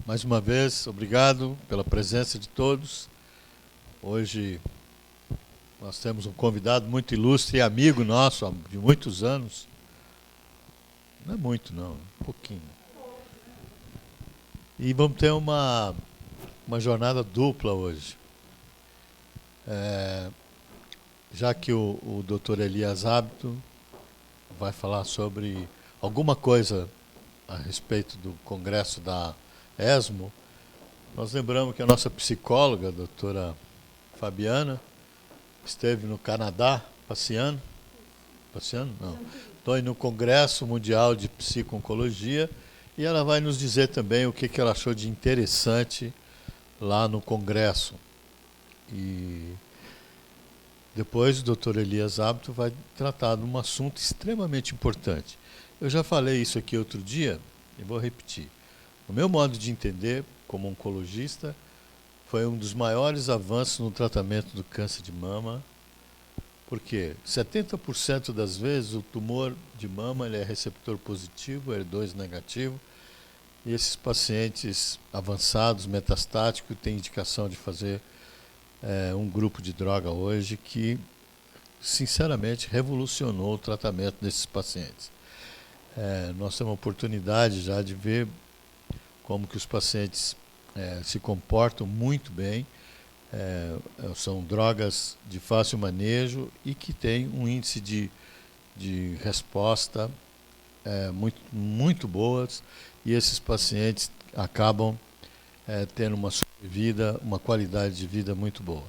Mais uma vez, obrigado pela presença de todos. Hoje nós temos um convidado muito ilustre e amigo nosso de muitos anos. Não é muito, não, um pouquinho. E vamos ter uma jornada dupla hoje. Já que o Dr. Elias Hábito vai falar sobre alguma coisa a respeito do congresso da ESMO, nós lembramos que a nossa psicóloga, a doutora Fabiana, esteve no Canadá passeando. Não. Estou no Congresso Mundial de Psico-Oncologia e ela vai nos dizer também o que ela achou de interessante lá no Congresso. E depois o Dr. Elias Hábito vai tratar de um assunto extremamente importante. Eu já falei isso aqui outro dia e vou repetir. O meu modo de entender, como oncologista, foi um dos maiores avanços no tratamento do câncer de mama, porque 70% das vezes o tumor de mama ele é receptor positivo, HER2 negativo, e esses pacientes avançados, metastáticos, têm indicação de fazer um grupo de droga hoje que, sinceramente, revolucionou o tratamento desses pacientes. Nós temos a oportunidade já de ver como que os pacientes se comportam muito bem. São drogas de fácil manejo e que têm um índice de resposta muito boas, e esses pacientes acabam tendo uma sobrevida, uma qualidade de vida muito boa.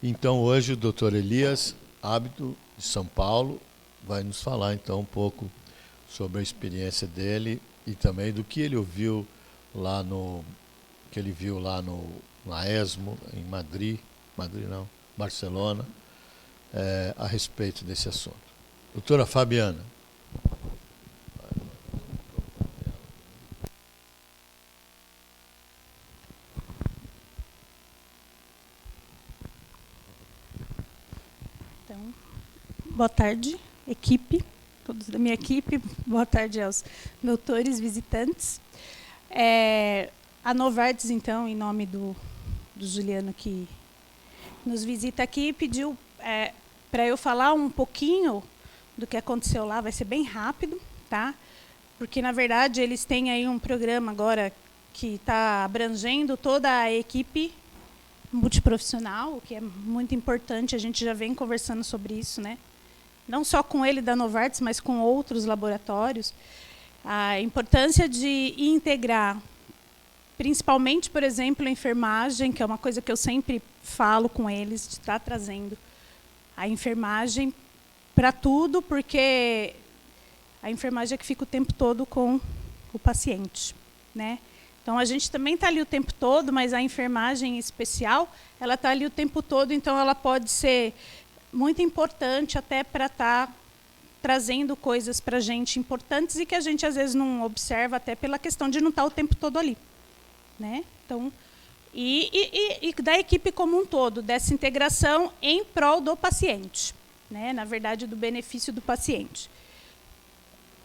Então hoje o Dr. Elias Hábito, de São Paulo, vai nos falar então um pouco sobre a experiência dele e também do que ele ouviu lá na ESMO, em Barcelona, a respeito desse assunto. Doutora Fabiana. Então, boa tarde, equipe, todos da minha equipe, boa tarde aos doutores, visitantes. A Novartis, então, em nome do Juliano, que nos visita aqui, pediu para eu falar um pouquinho do que aconteceu lá. Vai ser bem rápido, tá? Porque, na verdade, eles têm aí um programa agora que está abrangendo toda a equipe multiprofissional, o que é muito importante. A gente já vem conversando sobre isso, né? Não só com ele da Novartis, mas com outros laboratórios. A importância de integrar, principalmente, por exemplo, a enfermagem, que é uma coisa que eu sempre falo com eles, de estar trazendo a enfermagem para tudo, porque a enfermagem é que fica o tempo todo com o paciente, né? Então, a gente também está ali o tempo todo, mas a enfermagem em especial, ela está ali o tempo todo, então ela pode ser muito importante até para estar trazendo coisas para a gente importantes e que a gente, às vezes, não observa, até pela questão de não estar o tempo todo ali. Né? Então, e da equipe como um todo, dessa integração em prol do paciente, né? Na verdade, do benefício do paciente.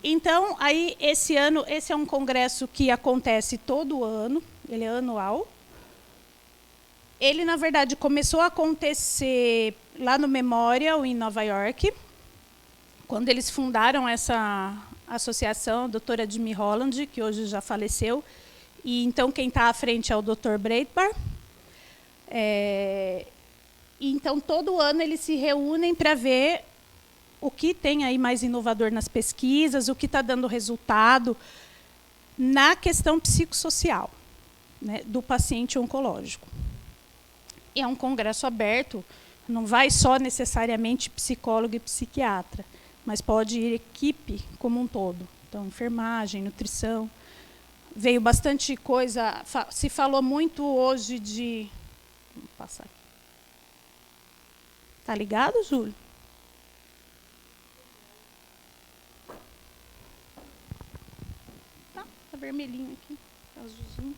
Então, aí, esse ano, esse é um congresso que acontece todo ano, ele é anual. Ele, na verdade, começou a acontecer lá no Memorial, em Nova York, quando eles fundaram essa associação, a doutora Jimmy Holland, que hoje já faleceu. E, então, quem está à frente é o Dr. Breitbar. Então, todo ano eles se reúnem para ver o que tem aí mais inovador nas pesquisas, o que está dando resultado na questão psicossocial, né, do paciente oncológico. E é um congresso aberto, não vai só necessariamente psicólogo e psiquiatra, mas pode ir equipe como um todo. Então, enfermagem, nutrição. Veio bastante coisa, se falou muito hoje de... Vou passar aqui. Tá ligado, Júlio? Tá vermelhinho aqui, azulzinho.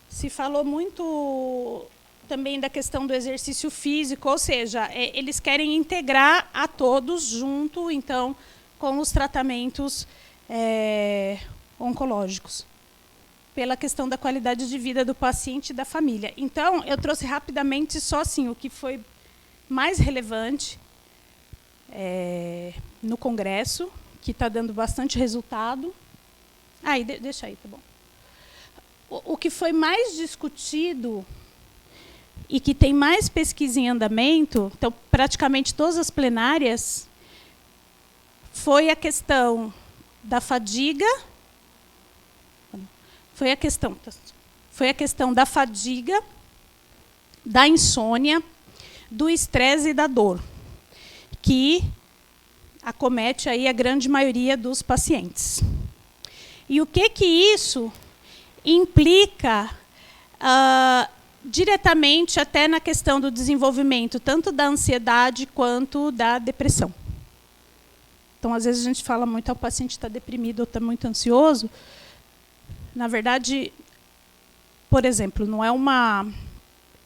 Se falou muito também da questão do exercício físico, ou seja, eles querem integrar a todos junto, então, com os tratamentos oncológicos, pela questão da qualidade de vida do paciente e da família. Então, eu trouxe rapidamente só assim, o que foi mais relevante no Congresso, que está dando bastante resultado. Deixa aí, tá bom. O que foi mais discutido e que tem mais pesquisa em andamento, então, praticamente todas as plenárias, foi a questão da fadiga, foi a questão da fadiga, da insônia, do estresse e da dor, que acomete aí a grande maioria dos pacientes. E o que isso implica diretamente até na questão do desenvolvimento, tanto da ansiedade quanto da depressão. Então, às vezes, a gente fala muito, o paciente está deprimido ou está muito ansioso. Na verdade, por exemplo, não é uma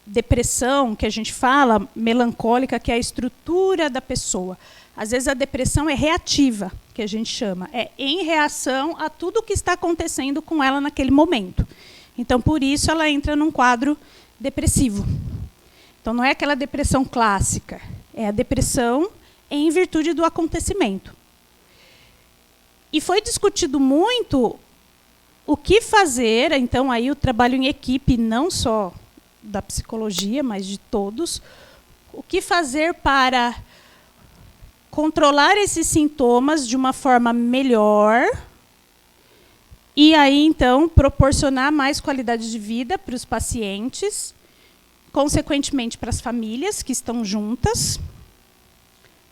depressão que a gente fala, melancólica, que é a estrutura da pessoa. Às vezes, a depressão é reativa, que a gente chama. É em reação a tudo o que está acontecendo com ela naquele momento. Então, por isso, ela entra num quadro depressivo. Então, não é aquela depressão clássica. É a depressão em virtude do acontecimento. E foi discutido muito o que fazer, então, aí o trabalho em equipe, não só da psicologia, mas de todos, o que fazer para controlar esses sintomas de uma forma melhor e aí, então, proporcionar mais qualidade de vida para os pacientes, consequentemente para as famílias que estão juntas,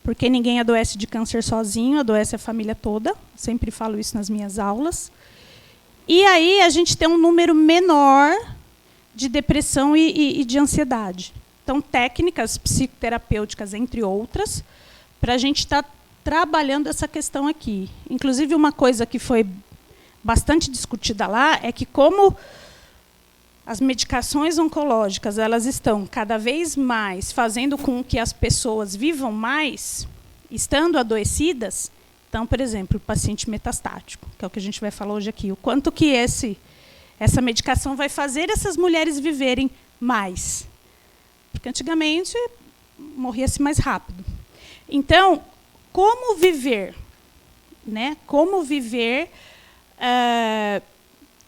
porque ninguém adoece de câncer sozinho, adoece a família toda. Sempre falo isso nas minhas aulas. E aí a gente tem um número menor de depressão e de ansiedade. Então, técnicas psicoterapêuticas, entre outras, para a gente estar trabalhando essa questão aqui. Inclusive, uma coisa que foi bastante discutida lá é que, como as medicações oncológicas elas estão cada vez mais fazendo com que as pessoas vivam mais, estando adoecidas, então, por exemplo, o paciente metastático, que é o que a gente vai falar hoje aqui, o quanto que essa medicação vai fazer essas mulheres viverem mais. Porque antigamente morria-se mais rápido. Então, como viver? Né? Como viver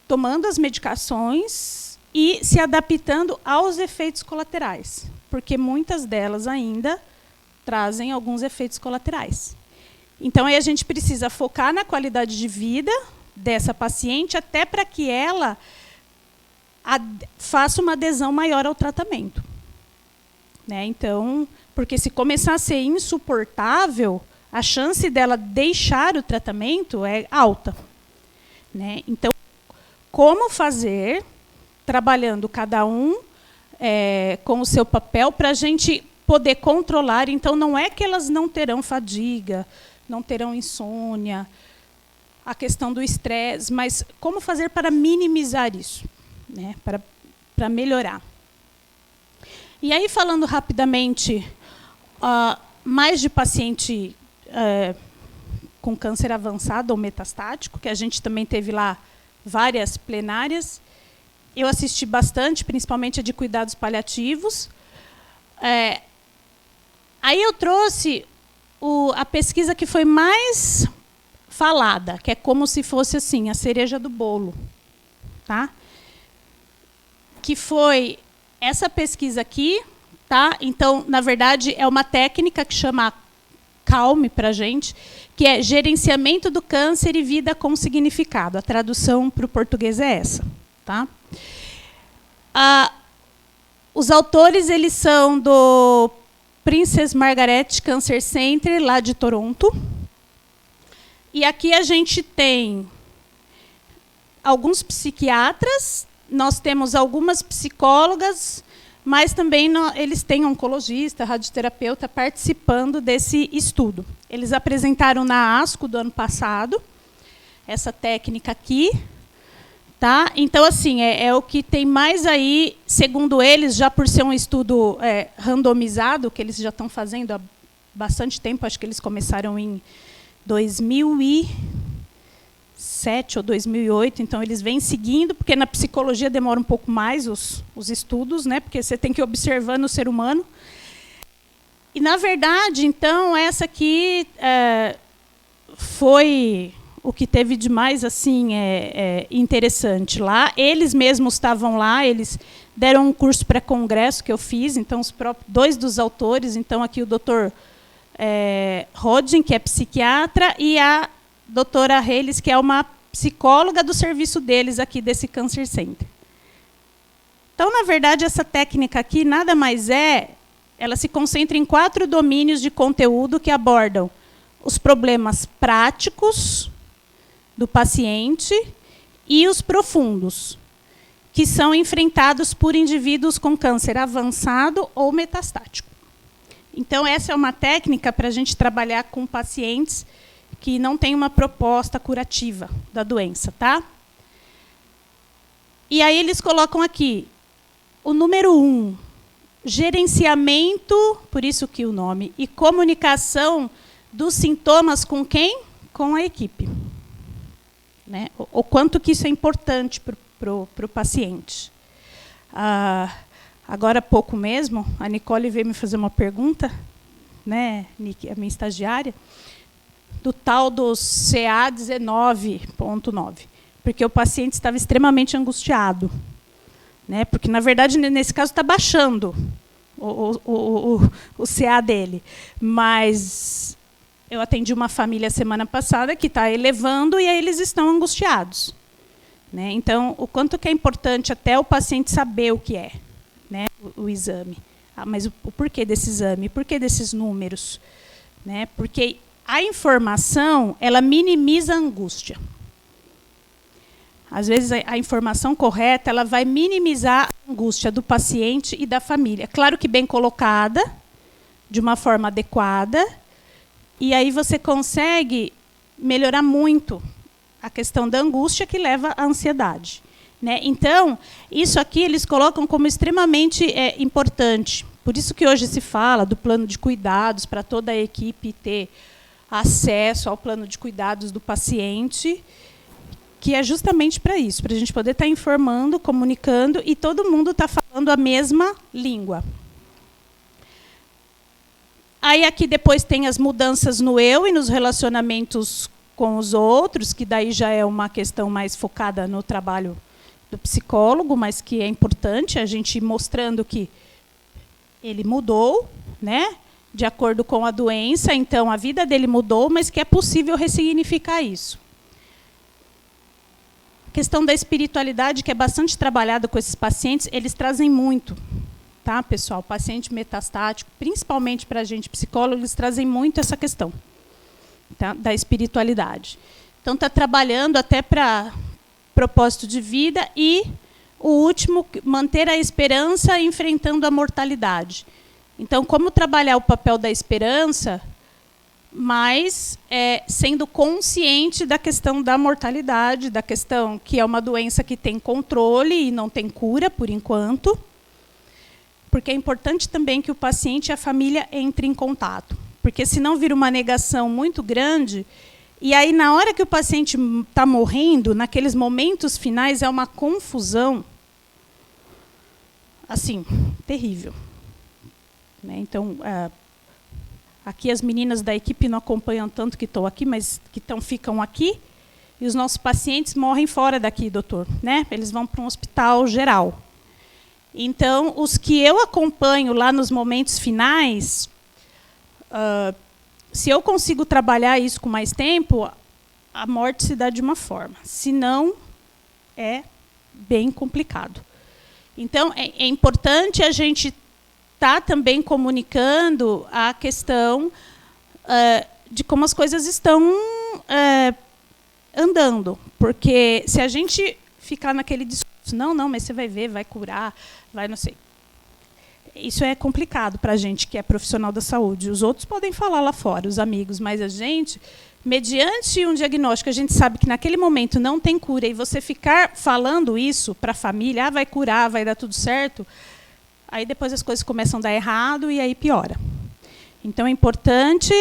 tomando as medicações e se adaptando aos efeitos colaterais, porque muitas delas ainda trazem alguns efeitos colaterais. Então, aí a gente precisa focar na qualidade de vida dessa paciente, até para que ela faça uma adesão maior ao tratamento. Né? Então, porque se começar a ser insuportável, a chance dela deixar o tratamento é alta. Né? Então, como fazer, trabalhando cada um com o seu papel, para a gente poder controlar. Então, não é que elas não terão fadiga, não terão insônia, a questão do estresse, mas como fazer para minimizar isso, né? Para melhorar. E aí, falando rapidamente mais de paciente com câncer avançado ou metastático, que a gente também teve lá várias plenárias. Eu assisti bastante, principalmente a de cuidados paliativos. Aí eu trouxe a pesquisa que foi mais falada, que é como se fosse assim, a cereja do bolo. Tá? Que foi essa pesquisa aqui. Tá? Então, na verdade, é uma técnica que chama CALM para a gente, que é Gerenciamento do Câncer e Vida com Significado. A tradução para o português é essa. Tá? Os autores eles são do Princess Margaret Cancer Center, lá de Toronto. E aqui a gente tem alguns psiquiatras, nós temos algumas psicólogas, mas também eles têm oncologista, radioterapeuta participando desse estudo. Eles apresentaram na ASCO do ano passado essa técnica aqui. Tá? Então, assim, é o que tem mais aí, segundo eles, já por ser um estudo randomizado, que eles já estão fazendo há bastante tempo, acho que eles começaram em 2000 e 2007 ou 2008, então eles vêm seguindo, porque na psicologia demora um pouco mais os estudos, né, porque você tem que ir observando o ser humano. E, na verdade, então, essa aqui foi o que teve de mais assim, interessante lá. Eles mesmos estavam lá, eles deram um curso pré-congresso que eu fiz, então, dois dos autores, então, aqui o doutor Rodin, que é psiquiatra, e a doutora Reles, que é uma psicóloga do serviço deles aqui, desse Cancer Center. Então, na verdade, essa técnica aqui nada mais ela se concentra em 4 domínios de conteúdo que abordam os problemas práticos do paciente e os profundos, que são enfrentados por indivíduos com câncer avançado ou metastático. Então, essa é uma técnica para a gente trabalhar com pacientes que não têm uma proposta curativa da doença, tá? E aí eles colocam aqui o número 1, gerenciamento, por isso que o nome, e comunicação dos sintomas com quem? Com a equipe. Né? O quanto que isso é importante para o paciente. Agora há pouco mesmo, a Nicole veio me fazer uma pergunta, né, Nick, a minha estagiária, do tal do CA 19.9, porque o paciente estava extremamente angustiado. Né, porque, na verdade, nesse caso, está baixando o CA dele. Mas eu atendi uma família semana passada que está elevando e aí eles estão angustiados. Né? Então, o quanto que é importante até o paciente saber o que é, né, o exame. Mas o porquê desse exame? Por que desses números? Né? Porque a informação ela minimiza a angústia. Às vezes, a informação correta ela vai minimizar a angústia do paciente e da família. Claro que bem colocada, de uma forma adequada, e aí você consegue melhorar muito a questão da angústia que leva à ansiedade. Né? Então, isso aqui eles colocam como extremamente importante. Por isso que hoje se fala do plano de cuidados, para toda a equipe ter acesso ao plano de cuidados do paciente, que é justamente para isso, para a gente poder estar informando, comunicando, e todo mundo está falando a mesma língua. Aí aqui depois tem as mudanças no eu e nos relacionamentos com os outros, que daí já é uma questão mais focada no trabalho do psicólogo, mas que é importante a gente ir mostrando que ele mudou, né, de acordo com a doença, então a vida dele mudou, mas que é possível ressignificar isso. A questão da espiritualidade, que é bastante trabalhada com esses pacientes, eles trazem muito, tá, pessoal? Paciente metastático, principalmente para a gente psicólogo, eles trazem muito essa questão, tá, da espiritualidade. Então, está trabalhando até para propósito de vida e, o último, manter a esperança enfrentando a mortalidade. Então, como trabalhar o papel da esperança, mas sendo consciente da questão da mortalidade, da questão que é uma doença que tem controle e não tem cura, por enquanto, porque é importante também que o paciente e a família entrem em contato, porque senão vira uma negação muito grande, e aí, na hora que o paciente está morrendo, naqueles momentos finais, é uma confusão, assim, terrível. Né? Então, aqui as meninas da equipe não acompanham tanto que estou aqui, mas que ficam aqui, e os nossos pacientes morrem fora daqui, doutor. Né? Eles vão para um hospital geral. Então, os que eu acompanho lá nos momentos finais, se eu consigo trabalhar isso com mais tempo, a morte se dá de uma forma. Se não, é bem complicado. Então, é importante a gente estar também comunicando a questão de como as coisas estão andando. Porque se a gente ficar naquele discurso, não, mas você vai ver, vai curar, vai não sei. Isso é complicado para a gente que é profissional da saúde. Os outros podem falar lá fora, os amigos, mas a gente, mediante um diagnóstico, a gente sabe que naquele momento não tem cura, e você ficar falando isso para a família, vai curar, vai dar tudo certo, aí depois as coisas começam a dar errado e aí piora. Então, é importante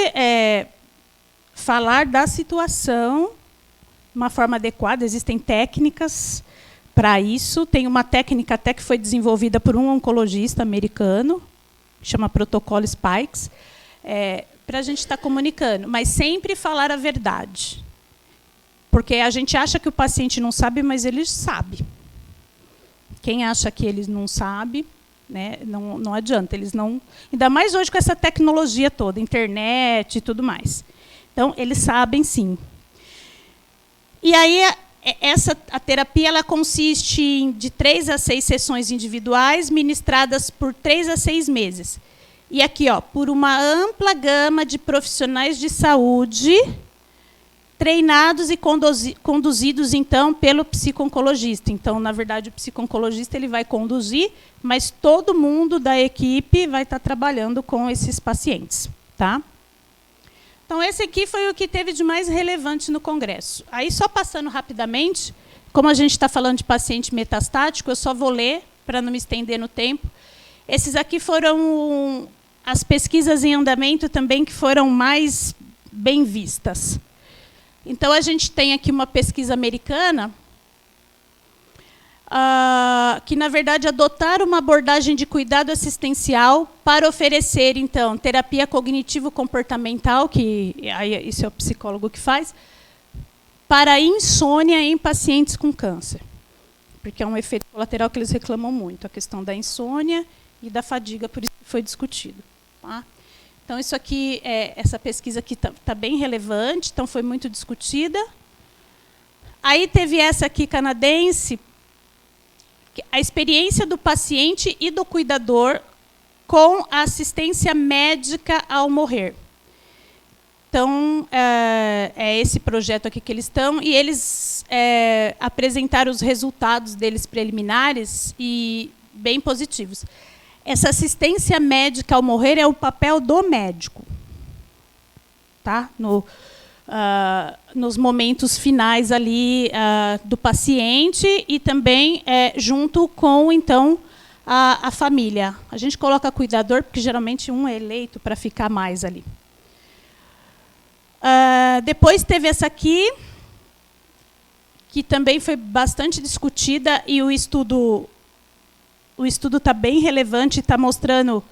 falar da situação uma forma adequada, existem técnicas para isso. Tem uma técnica até que foi desenvolvida por um oncologista americano, que chama protocolo Spikes, para a gente estar comunicando, mas sempre falar a verdade. Porque a gente acha que o paciente não sabe, mas ele sabe. Quem acha que ele não sabe, né, não adianta. Eles não, ainda mais hoje com essa tecnologia toda, internet e tudo mais. Então, eles sabem sim. E aí, a terapia ela consiste de 3 a 6 sessões individuais, ministradas por 3 a 6 meses. E aqui, por uma ampla gama de profissionais de saúde, treinados e conduzidos, então, pelo psico-oncologista. Então, na verdade, o psico-oncologista ele vai conduzir, mas todo mundo da equipe vai estar trabalhando com esses pacientes. Tá? Então, esse aqui foi o que teve de mais relevante no congresso. Aí, só passando rapidamente, como a gente está falando de paciente metastático, eu só vou ler, para não me estender no tempo. Esses aqui foram as pesquisas em andamento também que foram mais bem vistas. Então, a gente tem aqui uma pesquisa americana que, na verdade, adotaram uma abordagem de cuidado assistencial para oferecer, então, terapia cognitivo-comportamental, que isso é o psicólogo que faz, para a insônia em pacientes com câncer. Porque é um efeito colateral que eles reclamam muito, a questão da insônia e da fadiga, por isso que foi discutido. Tá? Então, isso aqui, essa pesquisa aqui está bem relevante, então foi muito discutida. Aí teve essa aqui canadense, a experiência do paciente e do cuidador com a assistência médica ao morrer. Então, é esse projeto aqui que eles estão, e eles apresentaram os resultados deles preliminares e bem positivos. Essa assistência médica ao morrer é o papel do médico, tá? Nos momentos finais ali do paciente e também junto com, então, a família. A gente coloca cuidador, porque geralmente um é eleito para ficar mais ali. Depois teve essa aqui, que também foi bastante discutida, e o estudo está bem relevante, está mostrando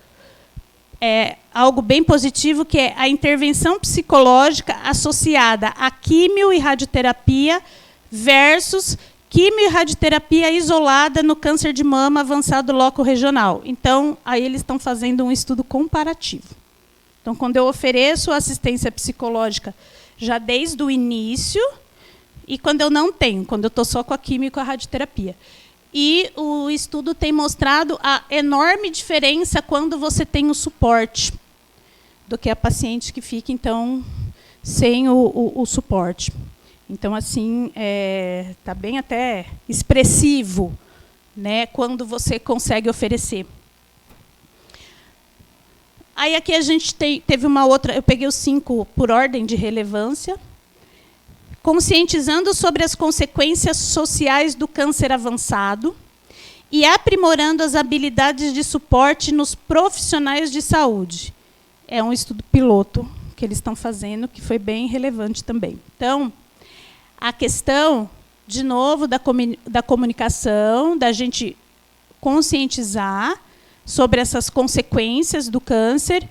algo bem positivo, que é a intervenção psicológica associada à quimio e radioterapia versus quimio e radioterapia isolada no câncer de mama avançado loco-regional. Então, aí eles estão fazendo um estudo comparativo. Então, quando eu ofereço assistência psicológica já desde o início, e quando eu não tenho, quando eu estou só com a quimio e com a radioterapia. E o estudo tem mostrado a enorme diferença quando você tem o suporte, do que a paciente que fica, então, sem o suporte. Então, assim, está bem até expressivo, né, quando você consegue oferecer. Aí aqui a gente teve uma outra, eu peguei os 5 por ordem de relevância. Conscientizando sobre as consequências sociais do câncer avançado e aprimorando as habilidades de suporte nos profissionais de saúde. É um estudo piloto que eles estão fazendo, que foi bem relevante também. Então, a questão, de novo, da comunicação, da gente conscientizar sobre essas consequências do câncer.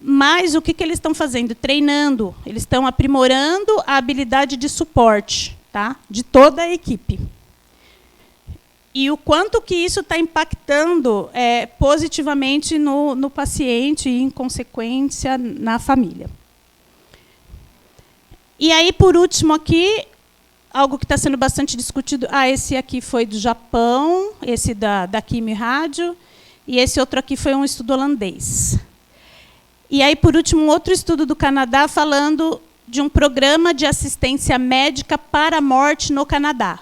Mas o que eles estão fazendo? Treinando. Eles estão aprimorando a habilidade de suporte, tá? De toda a equipe. E o quanto que isso está impactando positivamente no paciente e, em consequência, na família. E aí, por último, aqui, algo que está sendo bastante discutido. Esse aqui foi do Japão, esse da quimio e rádio, e esse outro aqui foi um estudo holandês. E aí, por último, um outro estudo do Canadá falando de um programa de assistência médica para a morte no Canadá.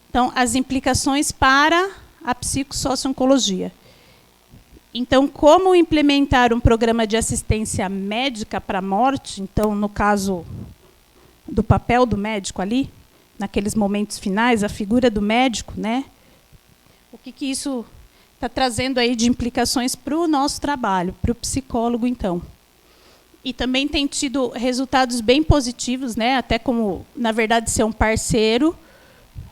Então, as implicações para a psicossocioncologia. Então, como implementar um programa de assistência médica para a morte, então, no caso do papel do médico ali, naqueles momentos finais, a figura do médico, né? O que isso está trazendo aí de implicações para o nosso trabalho, para o psicólogo, então. e também tem tido resultados bem positivos, né? Até como, na verdade, ser um parceiro,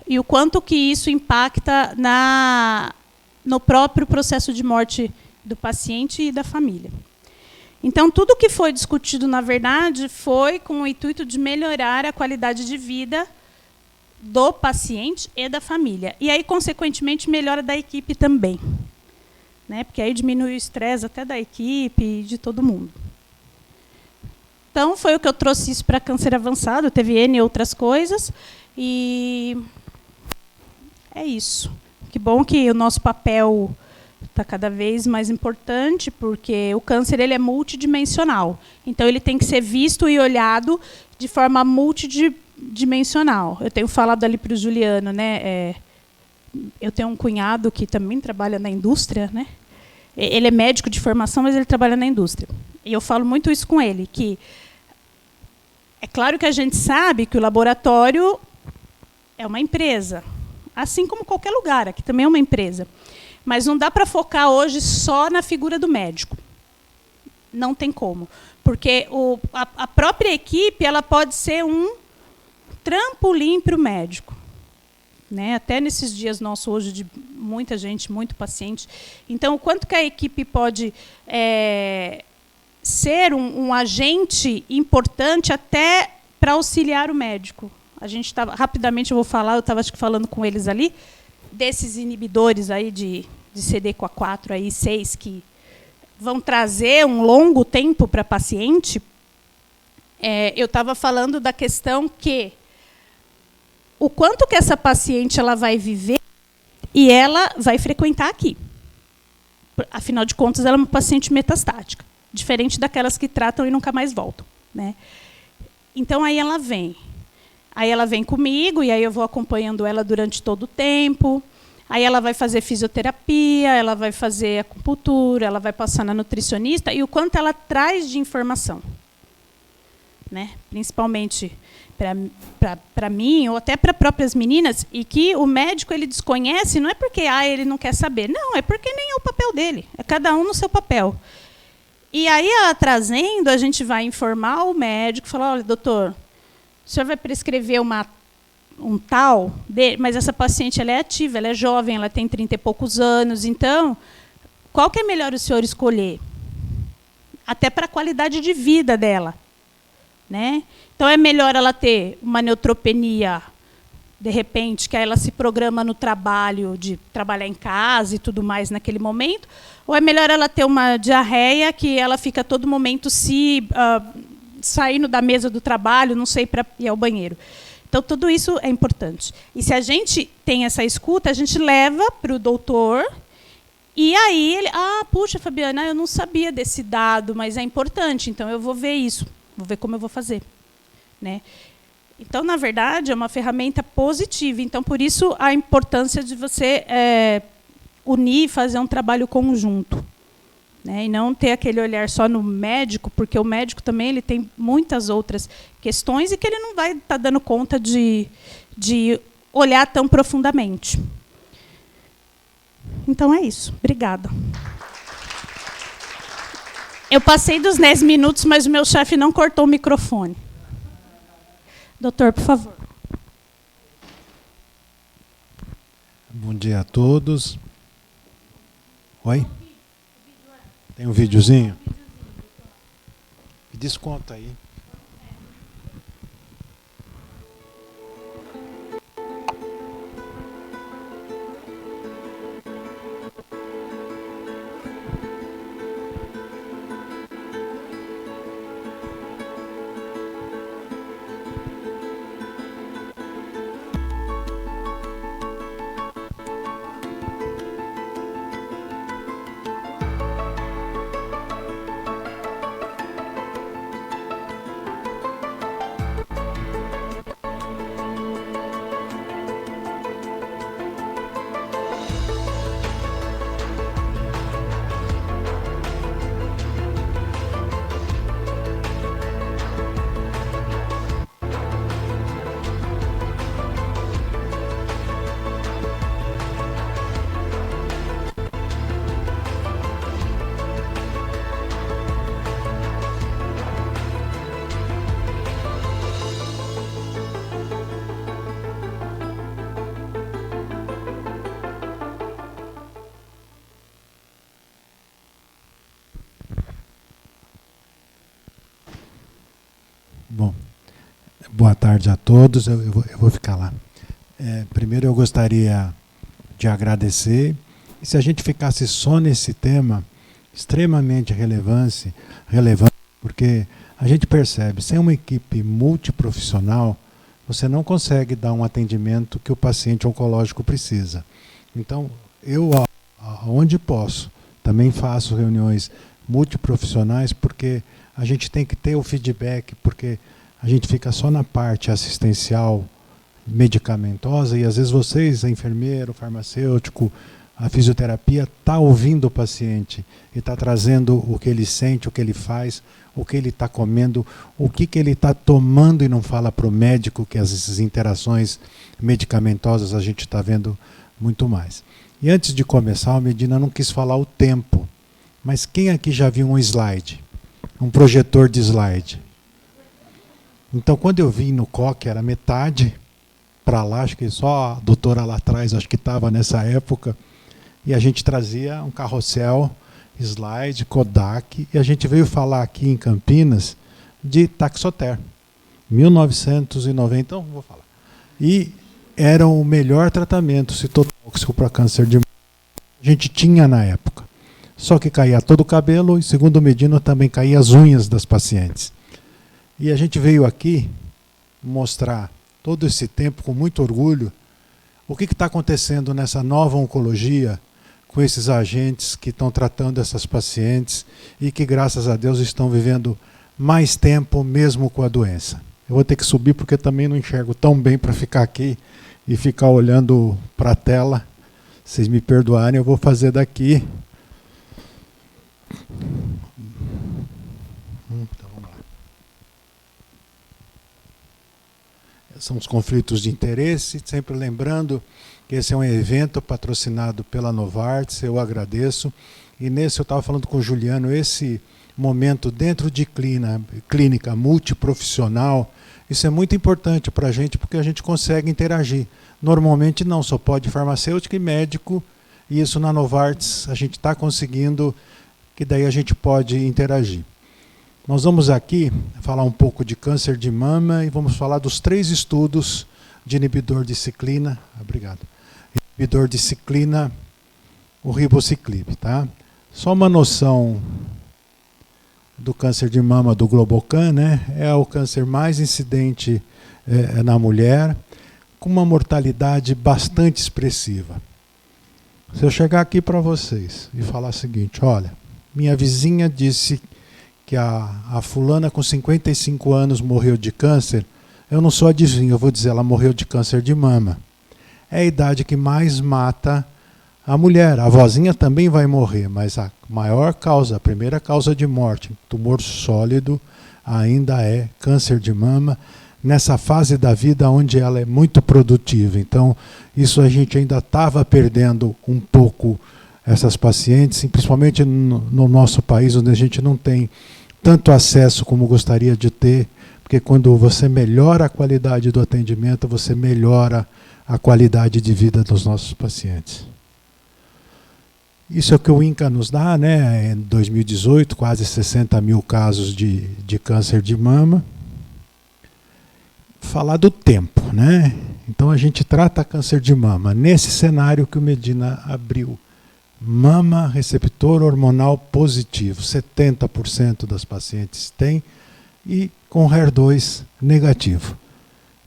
e o quanto que isso impacta no próprio processo de morte do paciente e da família. Então, tudo que foi discutido, na verdade, foi com o intuito de melhorar a qualidade de vida do paciente e da família. E aí, consequentemente, melhora da equipe também, né? Porque aí diminui o estresse até da equipe e de todo mundo. Então, foi o que eu trouxe isso para câncer avançado. Teve N outras coisas. E é isso. Que bom que o nosso papel está cada vez mais importante, porque o câncer ele é multidimensional. Então, ele tem que ser visto e olhado de forma multidimensional. Eu tenho falado ali para o Juliano, né? Eu tenho um cunhado que também trabalha na indústria, né? Ele é médico de formação, mas ele trabalha na indústria. E eu falo muito isso com ele, que é claro que a gente sabe que o laboratório é uma empresa, assim como qualquer lugar, aqui também é uma empresa. Mas não dá para focar hoje só na figura do médico. Não tem como. Porque a própria equipe ela pode ser um trampolim para o médico. Né? Até nesses dias nossos hoje, de muita gente, muito paciente. Então, o quanto que a equipe pode ser um agente importante até para auxiliar o médico. A gente estava, rapidamente eu vou falar, eu estava falando com eles ali, desses inibidores aí de CDK4, aí, 6, que vão trazer um longo tempo para paciente. Eu estava falando da questão que o quanto que essa paciente ela vai viver e ela vai frequentar aqui. Afinal de contas, ela é uma paciente metastática, diferente daquelas que tratam e nunca mais voltam. Né? Então, aí ela vem. Aí ela vem comigo, e aí eu vou acompanhando ela durante todo o tempo. Aí ela vai fazer fisioterapia, ela vai fazer acupuntura, ela vai passar na nutricionista, e o quanto ela traz de informação. Né? Principalmente para mim, ou até para próprias meninas, e que o médico ele desconhece, não é porque ele não quer saber, não, é porque nem é o papel dele, é cada um no seu papel. E aí, ela trazendo, a gente vai informar o médico, falar, olha, doutor, o senhor vai prescrever um tal, mas essa paciente ela é ativa, ela é jovem, ela tem 30 e poucos anos, então, qual que é melhor o senhor escolher? Até para a qualidade de vida dela. Né? Então, é melhor ela ter uma neutropenia, de repente, que aí ela se programa no trabalho, de trabalhar em casa e tudo mais naquele momento, ou é melhor ela ter uma diarreia que ela fica a todo momento saindo da mesa do trabalho, não sei, para ir ao banheiro. Então, tudo isso é importante. E se a gente tem essa escuta, a gente leva para o doutor, e aí ele, puxa, Fabiana, eu não sabia desse dado, mas é importante, então eu vou ver isso. Vou ver como eu vou fazer. Né? Então, na verdade, é uma ferramenta positiva. Então, por isso, a importância de você unir e fazer um trabalho conjunto. Né? E não ter aquele olhar só no médico, porque o médico também ele tem muitas outras questões e que ele não vai estar dando conta de olhar tão profundamente. Então, é isso. Obrigada. Eu passei dos 10 minutos, mas o meu chefe não cortou o microfone. Doutor, por favor. Bom dia a todos. Oi? Tem um videozinho? Me desconta aí. Boa tarde a todos, eu vou ficar lá. Primeiro eu gostaria de agradecer, e se a gente ficasse só nesse tema, extremamente relevante, porque a gente percebe, sem uma equipe multiprofissional, você não consegue dar um atendimento que o paciente oncológico precisa. Então, eu, onde posso, também faço reuniões multiprofissionais, porque a gente tem que ter o feedback, porque a gente fica só na parte assistencial, medicamentosa, e às vezes vocês, a enfermeira, o farmacêutico, a fisioterapia, está ouvindo o paciente e está trazendo o que ele sente, o que ele faz, o que ele está comendo, o que ele está tomando e não fala para o médico, que essas interações medicamentosas a gente está vendo muito mais. E antes de começar, o Medina não quis falar o tempo, mas quem aqui já viu um slide? Um projetor de slide? Então, quando eu vim no COC, era metade para lá, acho que só a doutora lá atrás, acho que estava nessa época, e a gente trazia um carrossel, slide, Kodak, e a gente veio falar aqui em Campinas de Taxotere, 1990, então vou falar. E era o melhor tratamento citotóxico para câncer de mama que a gente tinha na época. Só que caía todo o cabelo e, segundo o Medina, também caía as unhas das pacientes. E a gente veio aqui mostrar todo esse tempo, com muito orgulho, o que está acontecendo nessa nova oncologia com esses agentes que estão tratando essas pacientes e que, graças a Deus, estão vivendo mais tempo mesmo com a doença. Eu vou ter que subir porque também não enxergo tão bem para ficar aqui e ficar olhando para a tela. Se vocês me perdoarem, eu vou fazer daqui. Então, vamos lá. São os conflitos de interesse, sempre lembrando que esse é um evento patrocinado pela Novartis, eu agradeço. E nesse eu estava falando com o Juliano, esse momento dentro de clínica multiprofissional, isso é muito importante para a gente, porque a gente consegue interagir. Normalmente não, só pode farmacêutico e médico, e isso na Novartis a gente está conseguindo, que daí a gente pode interagir. Nós vamos aqui falar um pouco de câncer de mama e vamos falar dos 3 estudos de inibidor de ciclina. Obrigado. Inibidor de ciclina, o ribociclib, tá? Só uma noção do câncer de mama do Globocan, né? É o câncer mais incidente na mulher, com uma mortalidade bastante expressiva. Se eu chegar aqui para vocês e falar o seguinte, olha, minha vizinha disse que a fulana com 55 anos morreu de câncer, eu não sou adivinho, eu vou dizer, ela morreu de câncer de mama. É a idade que mais mata a mulher. A avózinha também vai morrer, mas a maior causa, a primeira causa de morte, tumor sólido, ainda é câncer de mama, nessa fase da vida onde ela é muito produtiva. Então, isso a gente ainda estava perdendo um pouco essas pacientes, principalmente no nosso país, onde a gente não tem tanto acesso como gostaria de ter, porque quando você melhora a qualidade do atendimento, você melhora a qualidade de vida dos nossos pacientes. Isso é o que o INCA nos dá, né? Em 2018, quase 60 mil casos de câncer de mama. Falar do tempo, né? Então a gente trata câncer de mama nesse cenário que o Medina abriu. Mama receptor hormonal positivo, 70% das pacientes têm, e com HER2 negativo.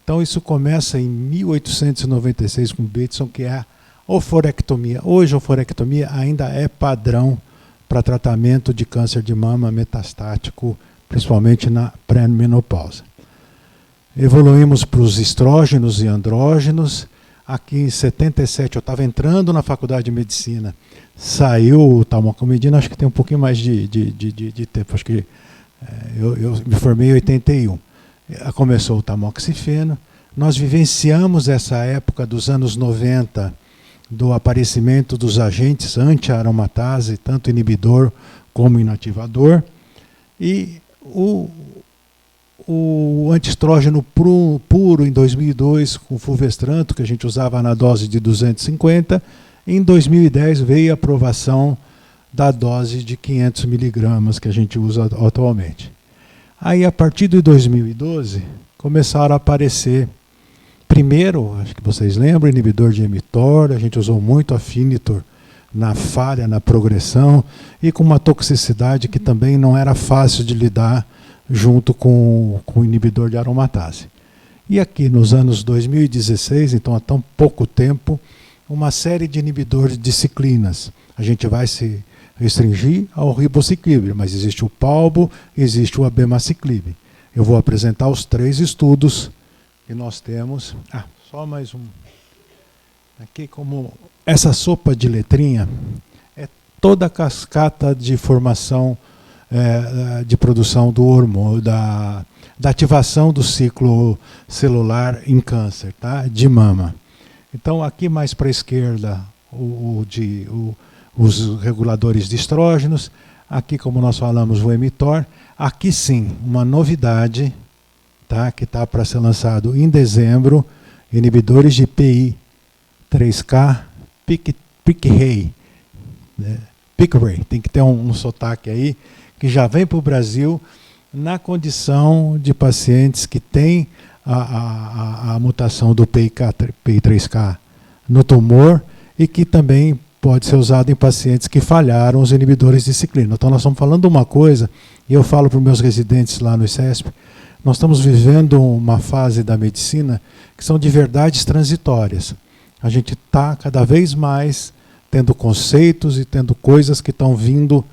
Então isso começa em 1896 com Bateson, que é a oforectomia. Hoje a oforectomia ainda é padrão para tratamento de câncer de mama metastático, principalmente na pré-menopausa. Evoluímos para os estrógenos e andrógenos. Aqui em 77, eu estava entrando na faculdade de medicina, saiu o talmocomedina, acho que tem um pouquinho mais de tempo, acho que eu me formei em 81. Começou o tamoxifeno, nós vivenciamos essa época dos anos 90, do aparecimento dos agentes anti-aromatase, tanto inibidor como inativador, e o antiestrógeno puro em 2002, com fulvestranto, que a gente usava na dose de 250, em 2010 veio a aprovação da dose de 500 miligramas que a gente usa atualmente. Aí, a partir de 2012, começaram a aparecer. Primeiro, acho que vocês lembram, inibidor de mTOR, a gente usou muito Afinitor na falha, na progressão, e com uma toxicidade que também não era fácil de lidar junto com o inibidor de aromatase. E aqui nos anos 2016, então há tão pouco tempo, uma série de inibidores de ciclinas. A gente vai se restringir ao ribociclib, mas existe o palbo, existe o abemaciclib. Eu vou apresentar os 3 estudos que nós temos. Só mais um. Aqui, como essa sopa de letrinha é toda a cascata de formação, de produção do hormônio, da ativação do ciclo celular em câncer, tá? De mama. Então, aqui mais para a esquerda, os reguladores de estrógenos. Aqui, como nós falamos, o mTOR. Aqui sim, uma novidade, tá? Que está para ser lançado em dezembro, inibidores de PI3K, Piqray, né? Piqray, tem que ter um sotaque aí, que já vem para o Brasil na condição de pacientes que têm a mutação do PI3K no tumor e que também pode ser usado em pacientes que falharam os inibidores de ciclina. Então nós estamos falando de uma coisa, e eu falo para os meus residentes lá no ICESP, nós estamos vivendo uma fase da medicina que são de verdades transitórias. A gente está cada vez mais tendo conceitos e tendo coisas que estão vindo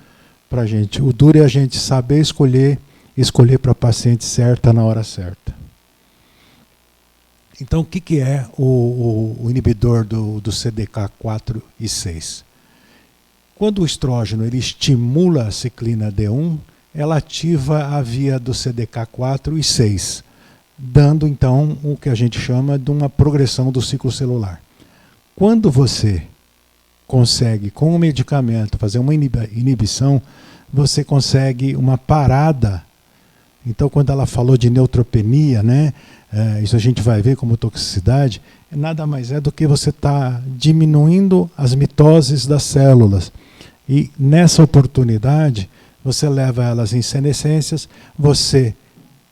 para a gente. O duro é a gente saber escolher para a paciente certa na hora certa. Então, o que é o inibidor do CDK4 e 6? Quando o estrógeno ele estimula a ciclina D1, ela ativa a via do CDK4 e 6, dando então o que a gente chama de uma progressão do ciclo celular. Quando você consegue, com o medicamento, fazer uma inibição, você consegue uma parada. Então, quando ela falou de neutropenia, né, isso a gente vai ver como toxicidade, nada mais é do que você está diminuindo as mitoses das células. E nessa oportunidade, você leva elas em senescências, você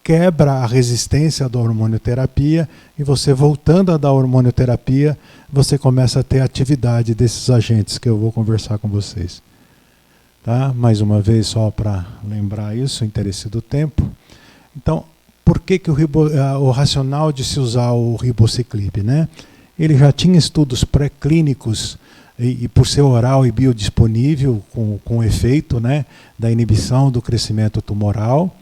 quebra a resistência da hormonioterapia e você, voltando a dar hormonioterapia, você começa a ter atividade desses agentes que eu vou conversar com vocês. Tá? Mais uma vez, só para lembrar isso, interesse do tempo. Então, por que o racional de se usar o ribociclib, né? Ele já tinha estudos pré-clínicos e por ser oral e biodisponível, com efeito, né, da inibição do crescimento tumoral.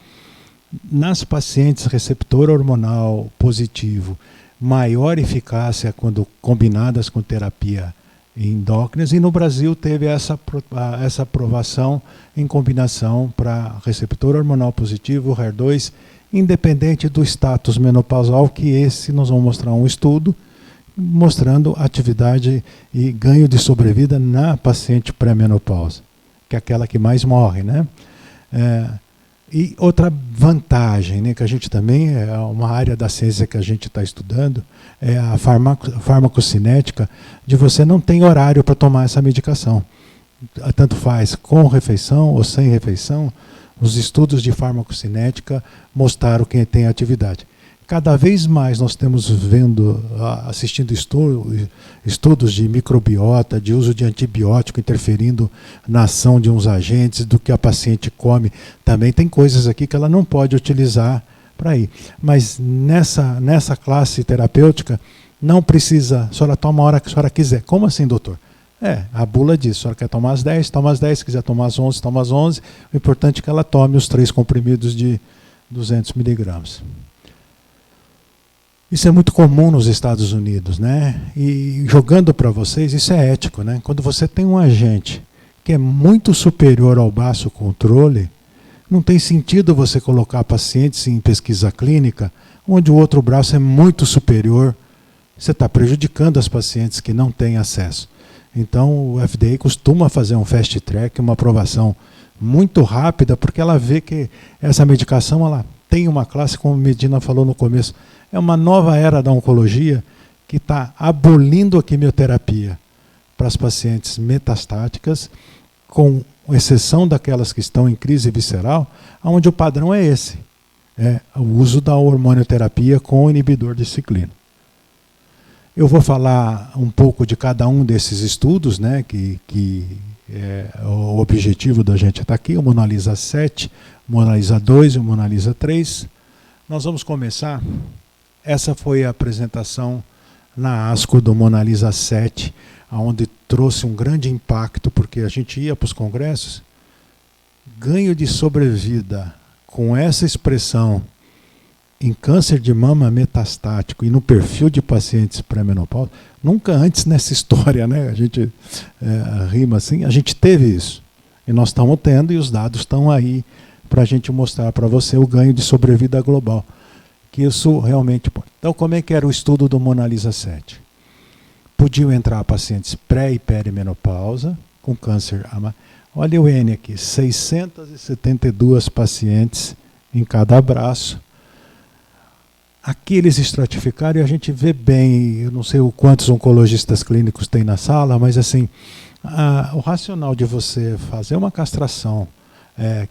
Nas pacientes receptor hormonal positivo, maior eficácia quando combinadas com terapia endócrinas, e no Brasil teve essa aprovação em combinação para receptor hormonal positivo, HER2, independente do status menopausal, que esse nós vamos mostrar um estudo mostrando atividade e ganho de sobrevida na paciente pré-menopausa, que é aquela que mais morre, né? E outra vantagem, né, que a gente também, é uma área da ciência que a gente está estudando, é a farmacocinética, de você não tem horário para tomar essa medicação. Tanto faz com refeição ou sem refeição, os estudos de farmacocinética mostraram que tem atividade. Cada vez mais nós temos assistindo estudos de microbiota, de uso de antibiótico interferindo na ação de uns agentes, do que a paciente come. Também tem coisas aqui que ela não pode utilizar para ir. Mas nessa classe terapêutica, não precisa, a senhora toma a hora que a senhora quiser. Como assim, doutor? A bula diz, a senhora quer tomar às 10, toma às 10, se quiser tomar às 11, toma às 11. O importante é que ela tome os 3 comprimidos de 200 miligramas. Isso é muito comum nos Estados Unidos, né? E jogando para vocês, isso é ético, né? Quando você tem um agente que é muito superior ao baço controle, não tem sentido você colocar pacientes em pesquisa clínica onde o outro braço é muito superior. Você está prejudicando as pacientes que não têm acesso. Então o FDA costuma fazer um fast track, uma aprovação muito rápida, porque ela vê que essa medicação ela tem uma classe, como Medina falou no começo, é uma nova era da oncologia que está abolindo a quimioterapia para as pacientes metastáticas, com exceção daquelas que estão em crise visceral, onde o padrão é esse. é o uso da hormonioterapia com inibidor de ciclina. Eu vou falar um pouco de cada um desses estudos, né, que é o objetivo da gente estar aqui, o MONALISA 7, o MONALISA 2 e o MONALISA 3. Nós vamos começar. Essa foi a apresentação na ASCO do MONALISA 7, onde trouxe um grande impacto, porque a gente ia para os congressos, ganho de sobrevida com essa expressão em câncer de mama metastático e no perfil de pacientes pré-menopausa, nunca antes nessa história, né? A gente rima assim, a gente teve isso. E nós estamos tendo, e os dados estão aí para a gente mostrar para você o ganho de sobrevida global. Que isso realmente pode. Então, como é que era o estudo do MONALISA 7? Podiam entrar pacientes pré e perimenopausa com câncer. Olha o N aqui, 672 pacientes em cada braço. Aqui eles estratificaram e a gente vê bem, eu não sei o quantos oncologistas clínicos tem na sala, mas assim, o racional de você fazer uma castração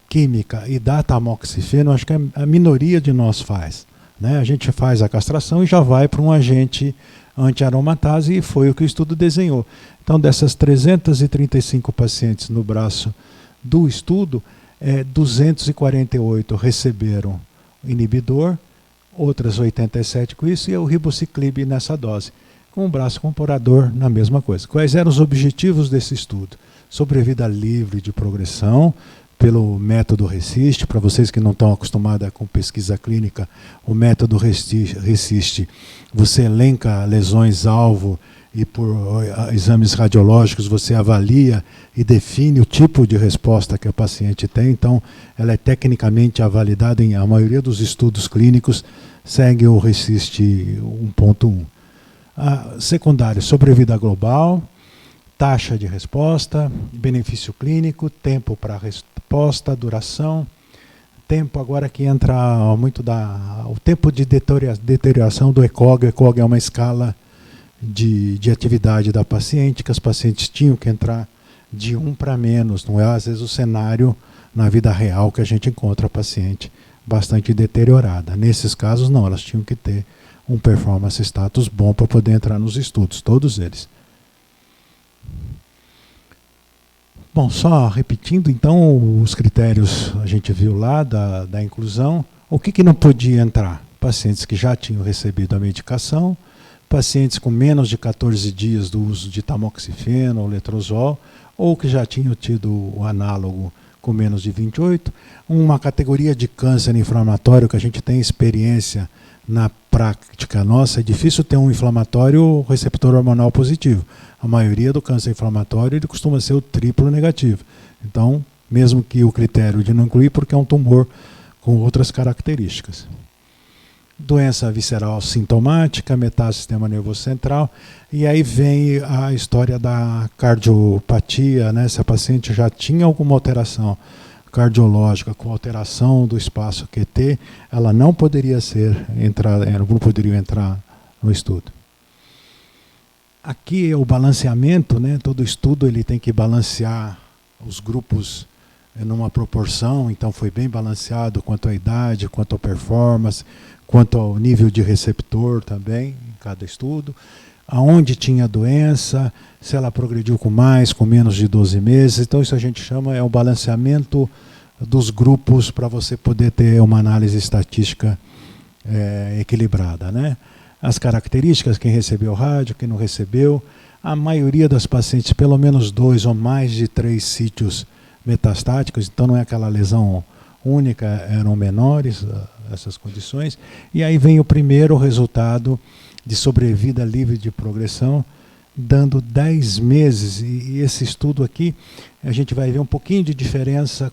química e dar tamoxifeno, acho que a minoria de nós faz. Né? A gente faz a castração e já vai para um agente anti-aromatase, e foi o que o estudo desenhou. Então, dessas 335 pacientes no braço do estudo, 248 receberam inibidor, outras 87 com isso, e o ribociclib nessa dose. Com o braço comparador, na mesma coisa. Quais eram os objetivos desse estudo? Sobrevida livre de progressão, pelo método RECIST. Para vocês que não estão acostumados com pesquisa clínica, o método RECIST, você elenca lesões-alvo e por exames radiológicos você avalia e define o tipo de resposta que a paciente tem. Então, ela é tecnicamente validada em a maioria dos estudos clínicos, segue o RECIST 1.1. Secundário, sobrevida global, taxa de resposta, benefício clínico, tempo para resposta, duração, tempo agora que entra muito o tempo de deterioração do ECOG. O ECOG é uma escala de atividade da paciente, que as pacientes tinham que entrar de 1 para menos, não é às vezes o cenário na vida real que a gente encontra a paciente bastante deteriorada. Nesses casos não, elas tinham que ter um performance status bom para poder entrar nos estudos, todos eles. Bom, só repetindo, então, os critérios a gente viu lá da inclusão. O que não podia entrar? Pacientes que já tinham recebido a medicação, pacientes com menos de 14 dias do uso de tamoxifeno ou letrozol, ou que já tinham tido o análogo com menos de 28, uma categoria de câncer inflamatório que a gente tem experiência na prática nossa. É difícil ter um inflamatório receptor hormonal positivo. A maioria do câncer inflamatório ele costuma ser o triplo negativo. Então, mesmo que o critério de não incluir, porque é um tumor com outras características. Doença visceral sintomática, metástase sistema nervoso central, e aí vem a história da cardiopatia, né? Se a paciente já tinha alguma alteração cardiológica com alteração do espaço QT, ela não poderia não poderia entrar no estudo. Aqui é o balanceamento, né? Todo estudo ele tem que balancear os grupos numa proporção, então foi bem balanceado quanto à idade, quanto à performance, quanto ao nível de receptor também, em cada estudo, aonde tinha doença, se ela progrediu com mais, com menos de 12 meses. Então isso a gente chama, o balanceamento dos grupos para você poder ter uma análise estatística equilibrada, né? As características, quem recebeu rádio, quem não recebeu, a maioria das pacientes, pelo menos 2 ou mais de 3 sítios metastáticos, então não é aquela lesão única, eram menores essas condições. E aí vem o primeiro resultado de sobrevida livre de progressão, dando 10 meses. E esse estudo aqui, a gente vai ver um pouquinho de diferença.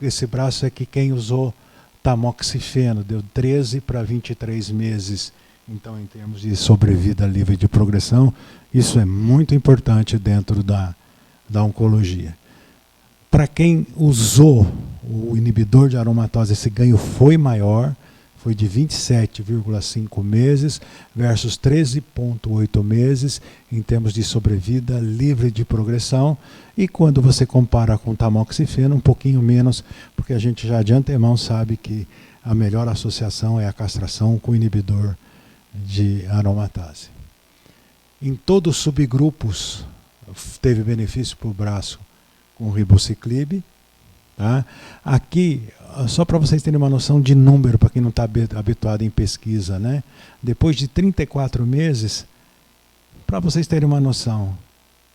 Esse braço é que quem usou tamoxifeno deu 13 para 23 meses. Então, em termos de sobrevida livre de progressão, isso é muito importante dentro da oncologia. Para quem usou o inibidor de aromatase, esse ganho foi maior, foi de 27,5 meses versus 13,8 meses em termos de sobrevida livre de progressão. E quando você compara com tamoxifeno, um pouquinho menos, porque a gente já de antemão sabe que a melhor associação é a castração com inibidor de aromatase. Em todos os subgrupos teve benefício para o braço com ribociclib. Tá? Aqui, só para vocês terem uma noção de número, para quem não está habituado em pesquisa, né? Depois de 34 meses, para vocês terem uma noção,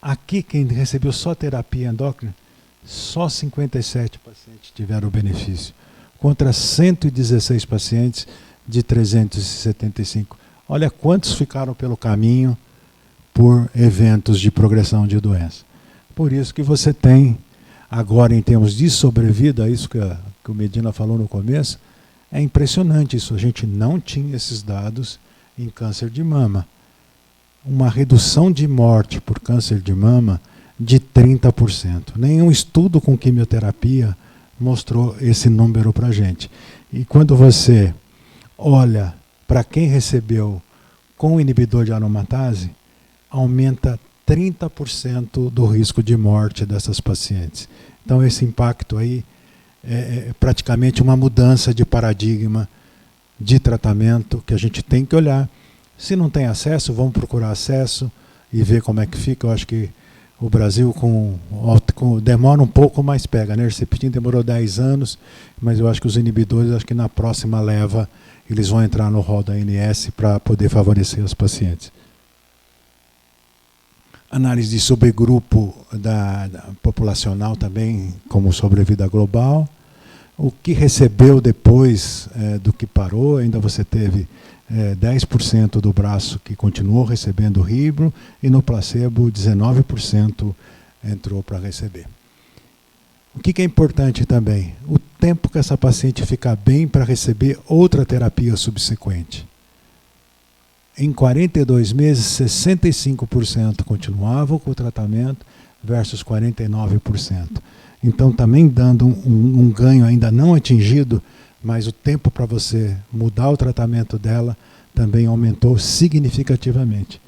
aqui quem recebeu só terapia endócrina, só 57 pacientes tiveram benefício, contra 116 pacientes de 375. Olha quantos ficaram pelo caminho por eventos de progressão de doença. Por isso que você tem, agora em termos de sobrevida, isso que o Medina falou no começo, é impressionante isso. A gente não tinha esses dados em câncer de mama. Uma redução de morte por câncer de mama de 30%. Nenhum estudo com quimioterapia mostrou esse número para a gente. E quando você olha para quem recebeu com inibidor de aromatase, aumenta 30% do risco de morte dessas pacientes. Então esse impacto aí é praticamente uma mudança de paradigma de tratamento que a gente tem que olhar. Se não tem acesso, vamos procurar acesso e ver como é que fica. Eu acho que o Brasil demora um pouco, mas pega, né? Herceptin demorou 10 anos, mas eu acho que os inibidores, acho que na próxima leva, eles vão entrar no rol da ANS para poder favorecer os pacientes. Análise de subgrupo da populacional também, como sobrevida global. O que recebeu depois do que parou, ainda você teve 10% do braço que continuou recebendo ribro e no placebo 19% entrou para receber. O que é importante também? O tempo que essa paciente fica bem para receber outra terapia subsequente. Em 42 meses, 65% continuavam com o tratamento versus 49%. Então, também dando um ganho ainda não atingido, mas o tempo para você mudar o tratamento dela também aumentou significativamente.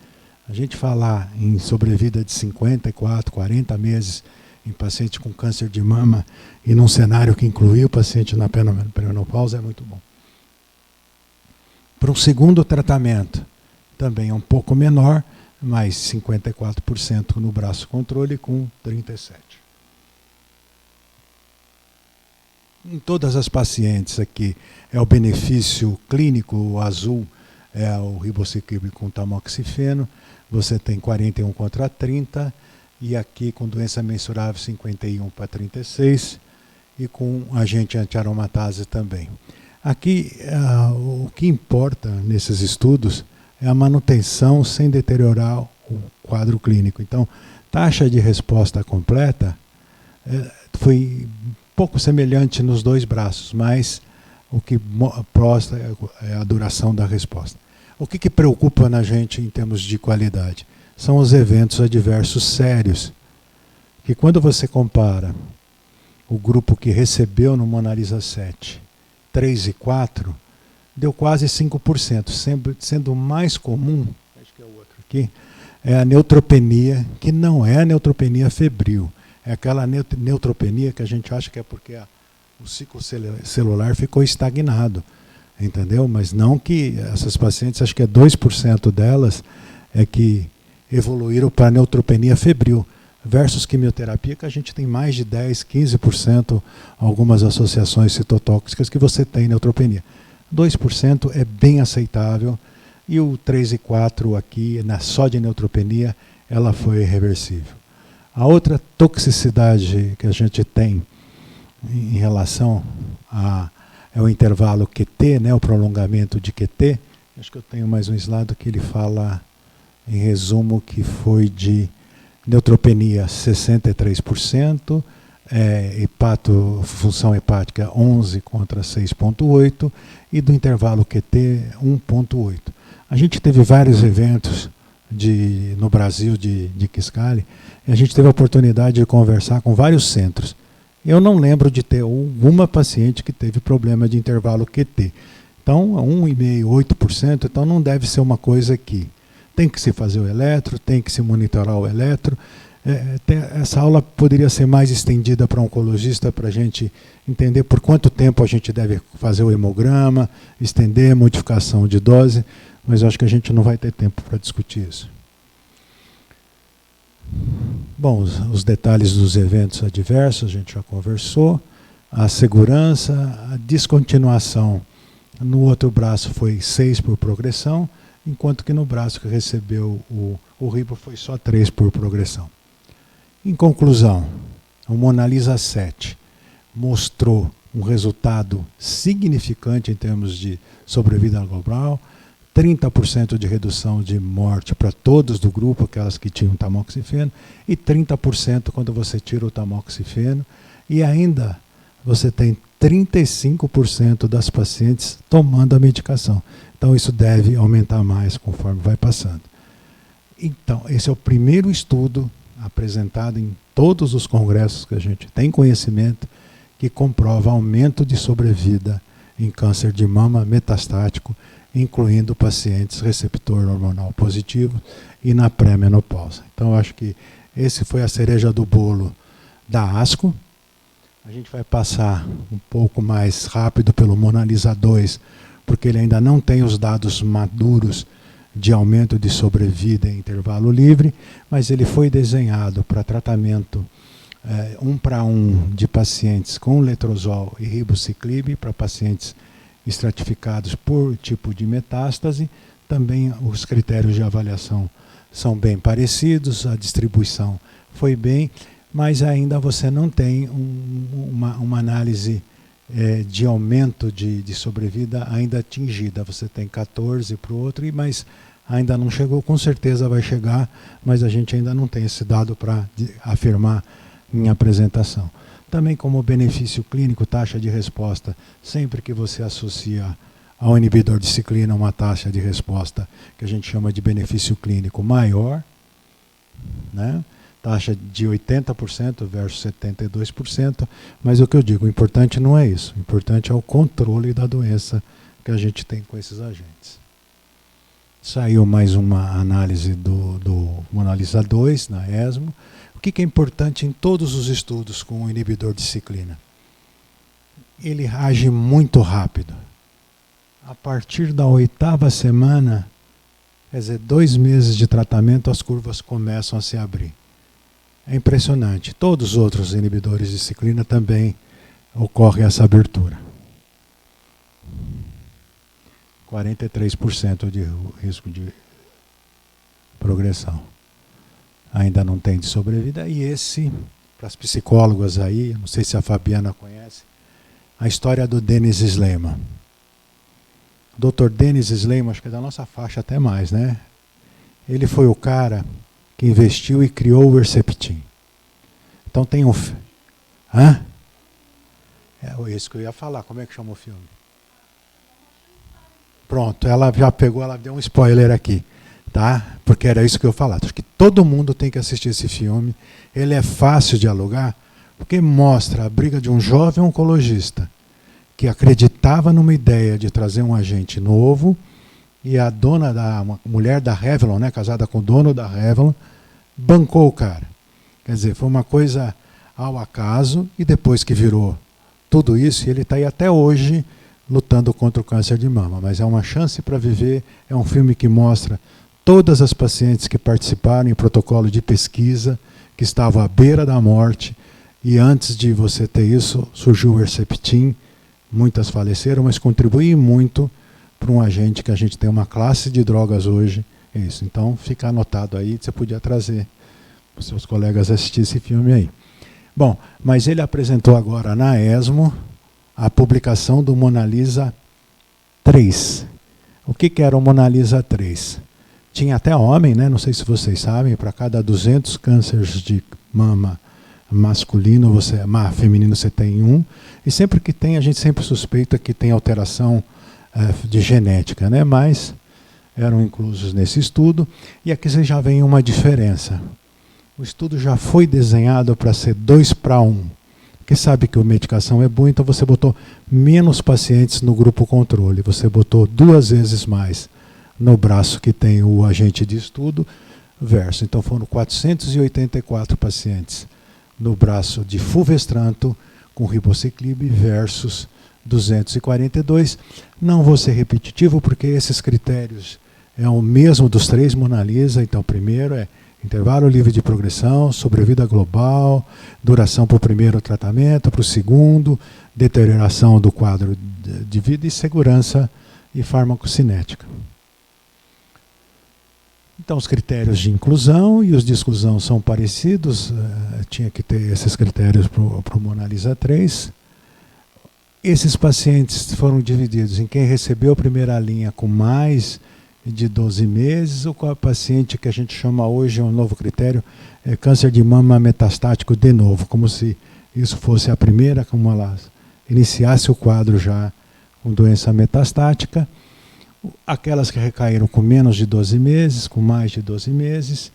A gente falar em sobrevida de 54, 40 meses em paciente com câncer de mama e num cenário que incluiu o paciente na perimenopausa é muito bom. Para um segundo tratamento, também é um pouco menor, mas 54% no braço controle com 37%. Em todas as pacientes aqui é o benefício clínico, o azul é o ribociclib com tamoxifeno, você tem 41 contra 30, e aqui com doença mensurável 51 para 36, e com agente antiaromatase também. Aqui o que importa nesses estudos é a manutenção sem deteriorar o quadro clínico. Então, taxa de resposta completa foi pouco semelhante nos dois braços, mas o que mostra é a duração da resposta. O que preocupa na gente em termos de qualidade? São os eventos adversos sérios, que quando você compara o grupo que recebeu no Monalisa 7, 3 e 4, deu quase 5%, sendo mais comum, acho que é o outro aqui, é a neutropenia, que não é a neutropenia febril, é aquela neutropenia que a gente acha que é porque o ciclo celular ficou estagnado, entendeu? Mas não que essas pacientes, acho que é 2% delas é que evoluíram para neutropenia febril, versus quimioterapia, que a gente tem mais de 10, 15%, algumas associações citotóxicas que você tem neutropenia. 2% é bem aceitável, e o 3 e 4 aqui, só de neutropenia, ela foi reversível. A outra toxicidade que a gente tem em relação é o intervalo QT, né, o prolongamento de QT. Acho que eu tenho mais um slide que ele fala, em resumo, que foi de neutropenia 63%, função hepática 11 contra 6,8 e do intervalo QT 1,8. A gente teve vários eventos no Brasil de Kisqali, e a gente teve a oportunidade de conversar com vários centros. Eu não lembro de ter uma paciente que teve problema de intervalo QT. Então, 1,5%, 8%, então não deve ser uma coisa que tem que se fazer o eletro, tem que se monitorar o eletro. Essa aula poderia ser mais estendida para oncologista, para a gente entender por quanto tempo a gente deve fazer o hemograma, estender a modificação de dose, mas eu acho que a gente não vai ter tempo para discutir isso. Bom, os detalhes dos eventos adversos a gente já conversou. A segurança, a descontinuação no outro braço foi 6 por progressão, enquanto que no braço que recebeu o ribo foi só 3 por progressão. Em conclusão, o MONALISA 7 mostrou um resultado significante em termos de sobrevida global, 30% de redução de morte para todos do grupo, aquelas que tinham tamoxifeno, e 30% quando você tira o tamoxifeno, e ainda você tem 35% das pacientes tomando a medicação. Então isso deve aumentar mais conforme vai passando. Então, esse é o primeiro estudo apresentado em todos os congressos que a gente tem conhecimento, que comprova aumento de sobrevida em câncer de mama metastático, incluindo pacientes receptor hormonal positivo e na pré-menopausa. Então, eu acho que esse foi a cereja do bolo da ASCO. A gente vai passar um pouco mais rápido pelo MONALISA 2, porque ele ainda não tem os dados maduros de aumento de sobrevida em intervalo livre, mas ele foi desenhado para tratamento 1:1 de pacientes com letrozol e ribociclib, para pacientes estratificados por tipo de metástase. Também os critérios de avaliação são bem parecidos, a distribuição foi bem, mas ainda você não tem uma análise de aumento de sobrevida ainda atingida. Você tem 14 para o outro, mas ainda não chegou, com certeza vai chegar, mas a gente ainda não tem esse dado para afirmar em apresentação. Também como benefício clínico, taxa de resposta, sempre que você associa ao inibidor de ciclina uma taxa de resposta que a gente chama de benefício clínico maior, né? Taxa de 80% versus 72%, mas o que eu digo, o importante não é isso, o importante é o controle da doença que a gente tem com esses agentes. Saiu mais uma análise do MONALISA 2 na ESMO. O que é importante em todos os estudos com o inibidor de ciclina? Ele age muito rápido. A partir da 8ª semana, quer dizer, 2 meses de tratamento, as curvas começam a se abrir. É impressionante. Todos os outros inibidores de ciclina também ocorre essa abertura. 43% de risco de progressão. Ainda não tem de sobrevida. E esse, para as psicólogas aí, não sei se a Fabiana conhece, a história do Dennis Sleiman. O Dr. Dennis Sleiman, acho que é da nossa faixa até mais, né? Ele foi o cara que investiu e criou o Herceptin. Então tem um... Hã? É isso que eu ia falar. Como é que chama o filme? Pronto, ela já pegou, ela deu um spoiler aqui, tá? Porque era isso que eu falava. Acho que todo mundo tem que assistir esse filme. Ele é fácil de alugar, porque mostra a briga de um jovem oncologista que acreditava numa ideia de trazer um agente novo, e a dona uma mulher da Revlon, né, casada com o dono da Revlon, bancou o cara. Quer dizer, foi uma coisa ao acaso, e depois que virou tudo isso, ele está aí até hoje lutando contra o câncer de mama. Mas é uma chance para viver, é um filme que mostra todas as pacientes que participaram em protocolo de pesquisa, que estavam à beira da morte, e antes de você ter isso, surgiu o Herceptin, muitas faleceram, mas contribuem muito para um agente que a gente tem uma classe de drogas hoje. É isso. Então, fica anotado aí, você podia trazer para os seus colegas assistir esse filme aí. Bom, mas ele apresentou agora na ESMO a publicação do MONALISA 3. O que era o MONALISA 3? Tinha até homem, né? Não sei se vocês sabem, para cada 200 cânceres de mama masculino, feminino você tem um, e sempre que tem, a gente sempre suspeita que tem alteração de genética, né? Mas eram inclusos nesse estudo, e aqui você já vê uma diferença. O estudo já foi desenhado para ser 2:1, porque sabe que a medicação é boa, então você botou menos pacientes no grupo controle, você botou 2 vezes mais no braço que tem o agente de estudo, versus. Então foram 484 pacientes no braço de fulvestranto com ribociclib versus 242. Não vou ser repetitivo porque esses critérios é o mesmo dos 3 Mona Lisa. Então, primeiro é intervalo livre de progressão, sobrevida global, duração para o primeiro tratamento, para o segundo, deterioração do quadro de vida e segurança e farmacocinética. Então, os critérios de inclusão e os de exclusão são parecidos, tinha que ter esses critérios para o Mona Lisa 3. Esses pacientes foram divididos em quem recebeu a primeira linha com mais de 12 meses, ou com a paciente que a gente chama hoje, um novo critério, é câncer de mama metastático de novo, como se isso fosse a primeira, como ela iniciasse o quadro já com doença metastática. Aquelas que recaíram com menos de 12 meses, com mais de 12 meses,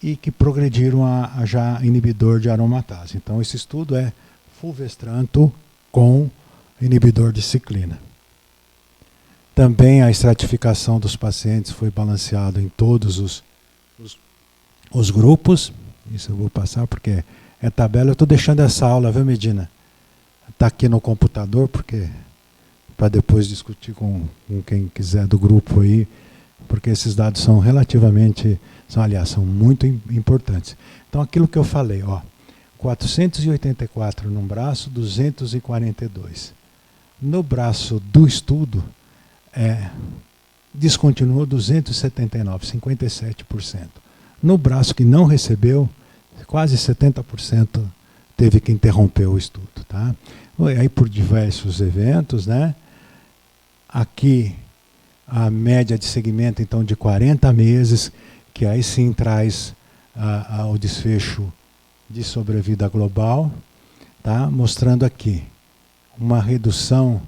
e que progrediram a já inibidor de aromatase. Então, esse estudo é fulvestranto com inibidor de ciclina. Também a estratificação dos pacientes foi balanceada em todos os grupos. Isso eu vou passar porque é tabela. Eu estou deixando essa aula, viu, Medina? Está aqui no computador, porque para depois discutir com quem quiser do grupo aí, porque esses dados são relativamente, são muito importantes. Então, aquilo que eu falei, 484 num braço, 242. No braço do estudo, descontinuou 279, 57%. No braço que não recebeu, quase 70% teve que interromper o estudo. Tá? Aí por diversos eventos, né? Aqui a média de segmento, então, de 40 meses, que aí sim traz o desfecho de sobrevida global, tá? Mostrando aqui uma redução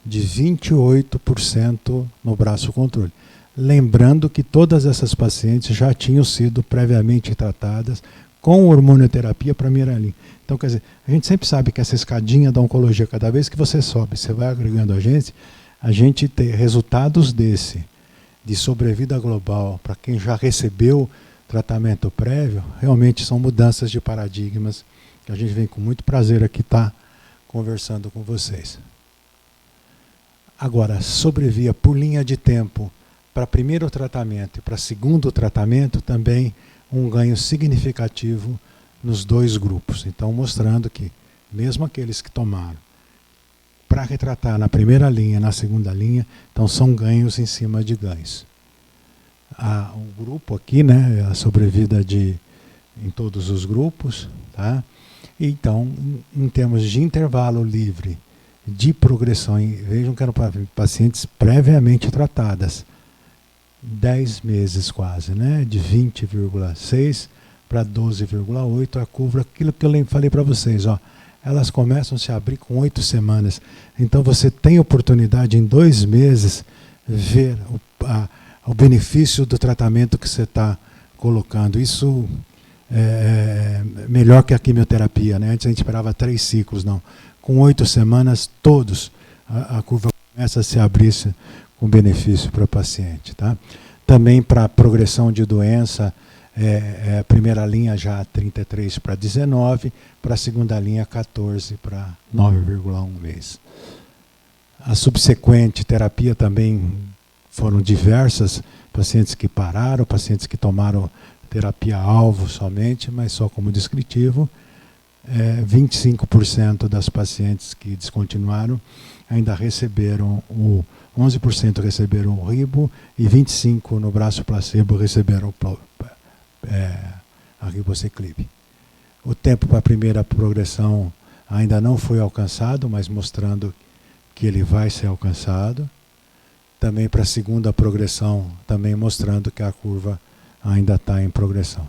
de 28% no braço controle. Lembrando que todas essas pacientes já tinham sido previamente tratadas com hormonioterapia primeira linha. Então, quer dizer, a gente sempre sabe que essa escadinha da oncologia, cada vez que você sobe, você vai agregando a gente ter resultados de sobrevida global para quem já recebeu tratamento prévio, realmente são mudanças de paradigmas que a gente vem com muito prazer aqui estar conversando com vocês. Agora, sobrevia por linha de tempo para primeiro tratamento e para segundo tratamento, também um ganho significativo nos 2 grupos. Então, mostrando que mesmo aqueles que tomaram para retratar na primeira linha, na segunda linha, então são ganhos em cima de ganhos. O grupo aqui, né, a sobrevida em todos os grupos, tá? Então, em termos de intervalo livre de progressão, vejam que eram pacientes previamente tratadas, 10 meses quase, né, de 20,6 para 12,8, a curva, aquilo que eu falei para vocês, elas começam a se abrir com 8 semanas. Então você tem oportunidade em 2 meses ver o benefício do tratamento que você está colocando. Isso é melhor que a quimioterapia, né? Antes a gente esperava 3 ciclos, não. Com 8 semanas, todos, a curva começa a se abrir com benefício para o paciente. Tá? Também para progressão de doença, a primeira linha já 33 para 19, para a segunda linha 14 para 9,1 mês. A subsequente terapia também foram diversas, pacientes que pararam, pacientes que tomaram terapia-alvo somente, mas só como descritivo. 25% das pacientes que descontinuaram ainda receberam 11% receberam o ribo e 25% no braço placebo receberam a ribociclib. O tempo para a primeira progressão ainda não foi alcançado, mas mostrando que ele vai ser alcançado. Também para a segunda progressão, também mostrando que a curva ainda está em progressão.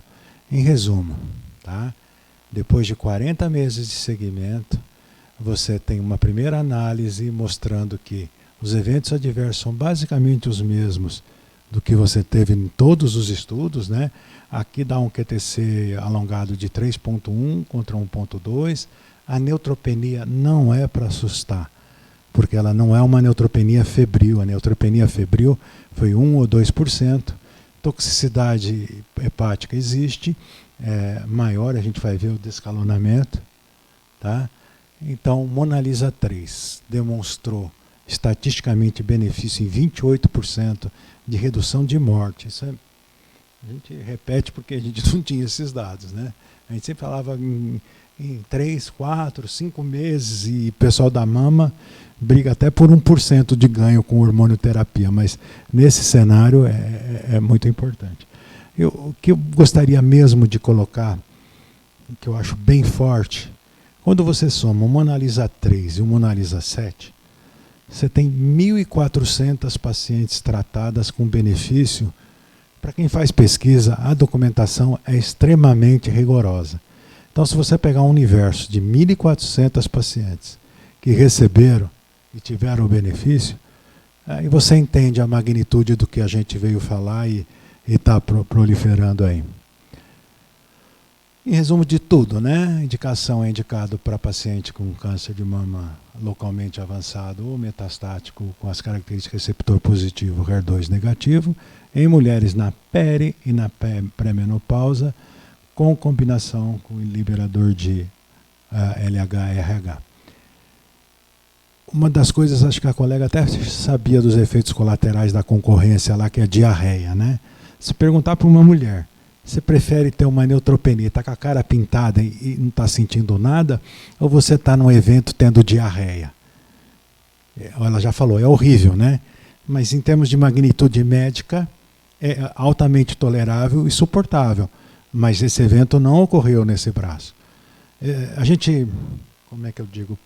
Em resumo, tá? Depois de 40 meses de seguimento, você tem uma primeira análise mostrando que os eventos adversos são basicamente os mesmos do que você teve em todos os estudos, né? Aqui dá um QTC alongado de 3,1 contra 1,2. A neutropenia não é para assustar, porque ela não é uma neutropenia febril. A neutropenia febril foi 1 ou 2%. toxicidade hepática existe, maior, a gente vai ver o descalonamento. Tá? Então, MONALISA 3 demonstrou estatisticamente benefício em 28% de redução de morte. Isso a gente repete porque a gente não tinha esses dados, né? A gente sempre falava em 3, 4, 5 meses e o pessoal da mama briga até por 1% de ganho com hormonioterapia, mas nesse cenário é muito importante. O que eu gostaria mesmo de colocar, que eu acho bem forte, quando você soma o MONALISA 3 e o MONALISA 7, você tem 1.400 pacientes tratadas com benefício. Para quem faz pesquisa, a documentação é extremamente rigorosa. Então, se você pegar um universo de 1.400 pacientes que receberam e tiveram o benefício, aí você entende a magnitude do que a gente veio falar e está proliferando aí. Em resumo de tudo, né? A indicação é indicado para paciente com câncer de mama localmente avançado ou metastático com as características receptor positivo, HER2 negativo, em mulheres na peri e na pré-menopausa, com combinação com liberador de LH-RH. Uma das coisas, acho que a colega até sabia dos efeitos colaterais da concorrência lá, que é a diarreia, né? Se perguntar para uma mulher, você prefere ter uma neutropenia, está com a cara pintada e não está sentindo nada, ou você está num evento tendo diarreia? Ela já falou, é horrível, né? Mas em termos de magnitude médica, é altamente tolerável e suportável. Mas esse evento não ocorreu nesse braço. A gente, como é que eu digo?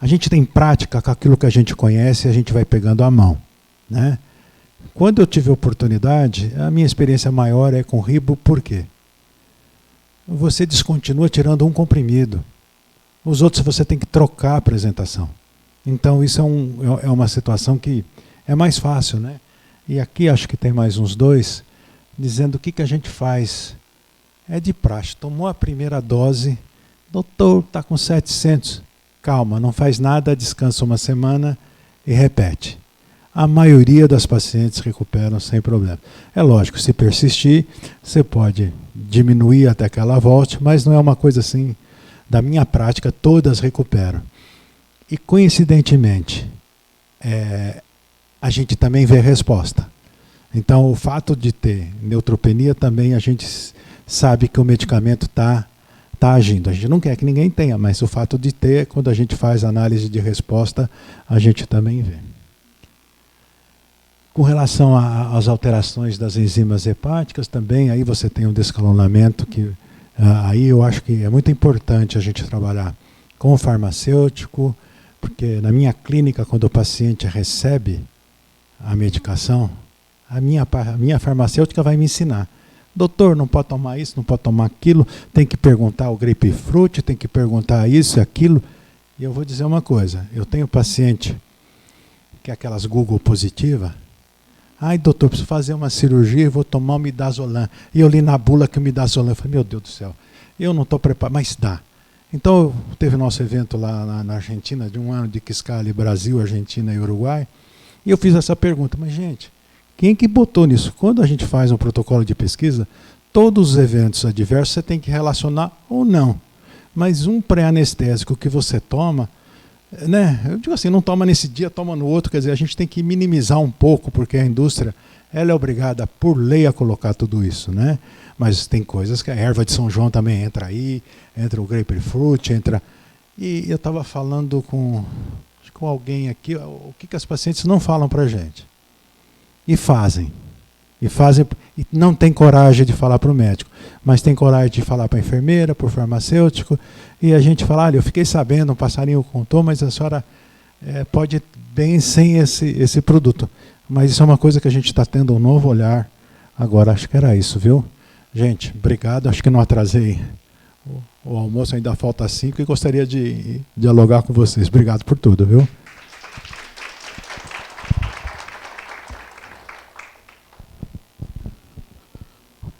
A gente tem prática com aquilo que a gente conhece e a gente vai pegando a mão, né? Quando eu tive a oportunidade, a minha experiência maior é com ribo, por quê? Você descontinua tirando um comprimido. Os outros você tem que trocar a apresentação. Então isso é uma situação que é mais fácil, né? E aqui acho que tem mais uns dois, dizendo o que a gente faz. É de praxe, tomou a primeira dose, doutor, está com 700. Calma, não faz nada, descansa uma semana e repete. A maioria das pacientes recuperam sem problema. É lógico, se persistir, você pode diminuir até que ela volte, mas não é uma coisa assim, da minha prática, todas recuperam. E coincidentemente, a gente também vê resposta. Então, o fato de ter neutropenia também a gente sabe que o medicamento está agindo. A gente não quer que ninguém tenha, mas o fato de ter, quando a gente faz análise de resposta, a gente também vê. Com relação às alterações das enzimas hepáticas, também aí você tem um descalonamento que aí eu acho que é muito importante a gente trabalhar com o farmacêutico, porque na minha clínica, quando o paciente recebe a medicação, a minha farmacêutica vai me ensinar. Doutor, não pode tomar isso, não pode tomar aquilo, tem que perguntar o grapefruit, tem que perguntar isso e aquilo. E eu vou dizer uma coisa, eu tenho paciente que é aquelas Google positiva. Ai, doutor, preciso fazer uma cirurgia e vou tomar o midazolam. E eu li na bula que o midazolam. Eu falei, meu Deus do céu, eu não estou preparado, mas dá. Então, teve nosso evento lá na Argentina, de um ano de Kisqali, Brasil, Argentina e Uruguai. E eu fiz essa pergunta, mas gente, quem que botou nisso? Quando a gente faz um protocolo de pesquisa, todos os eventos adversos você tem que relacionar ou não. Mas um pré-anestésico que você toma, né? Eu digo assim, não toma nesse dia, toma no outro, quer dizer, a gente tem que minimizar um pouco, porque a indústria ela é obrigada por lei a colocar tudo isso, né? Mas tem coisas que a erva de São João também entra aí, entra o grapefruit, entra... E eu estava falando com alguém aqui, o que as pacientes não falam para a gente. E fazem, e não tem coragem de falar para o médico, mas tem coragem de falar para a enfermeira, para o farmacêutico, e a gente fala, olha, eu fiquei sabendo, um passarinho contou, mas a senhora pode ir bem sem esse produto. Mas isso é uma coisa que a gente está tendo um novo olhar agora, acho que era isso, viu? Gente, obrigado, acho que não atrasei o almoço, ainda falta 5 e gostaria de dialogar com vocês. Obrigado por tudo, viu?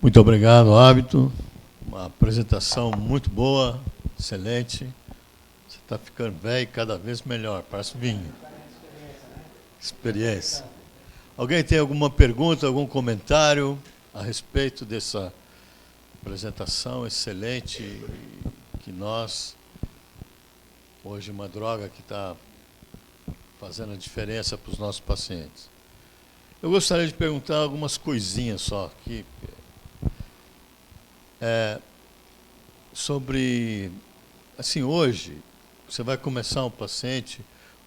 Muito obrigado, Hábito. Uma apresentação muito boa, excelente. Você está ficando velho cada vez melhor, parece vinho. Experiência. Alguém tem alguma pergunta, algum comentário? a respeito dessa apresentação excelente que nós, hoje uma droga que está fazendo a diferença para os nossos pacientes. Eu gostaria de perguntar algumas coisinhas só aqui, sobre, assim, hoje, você vai começar um paciente,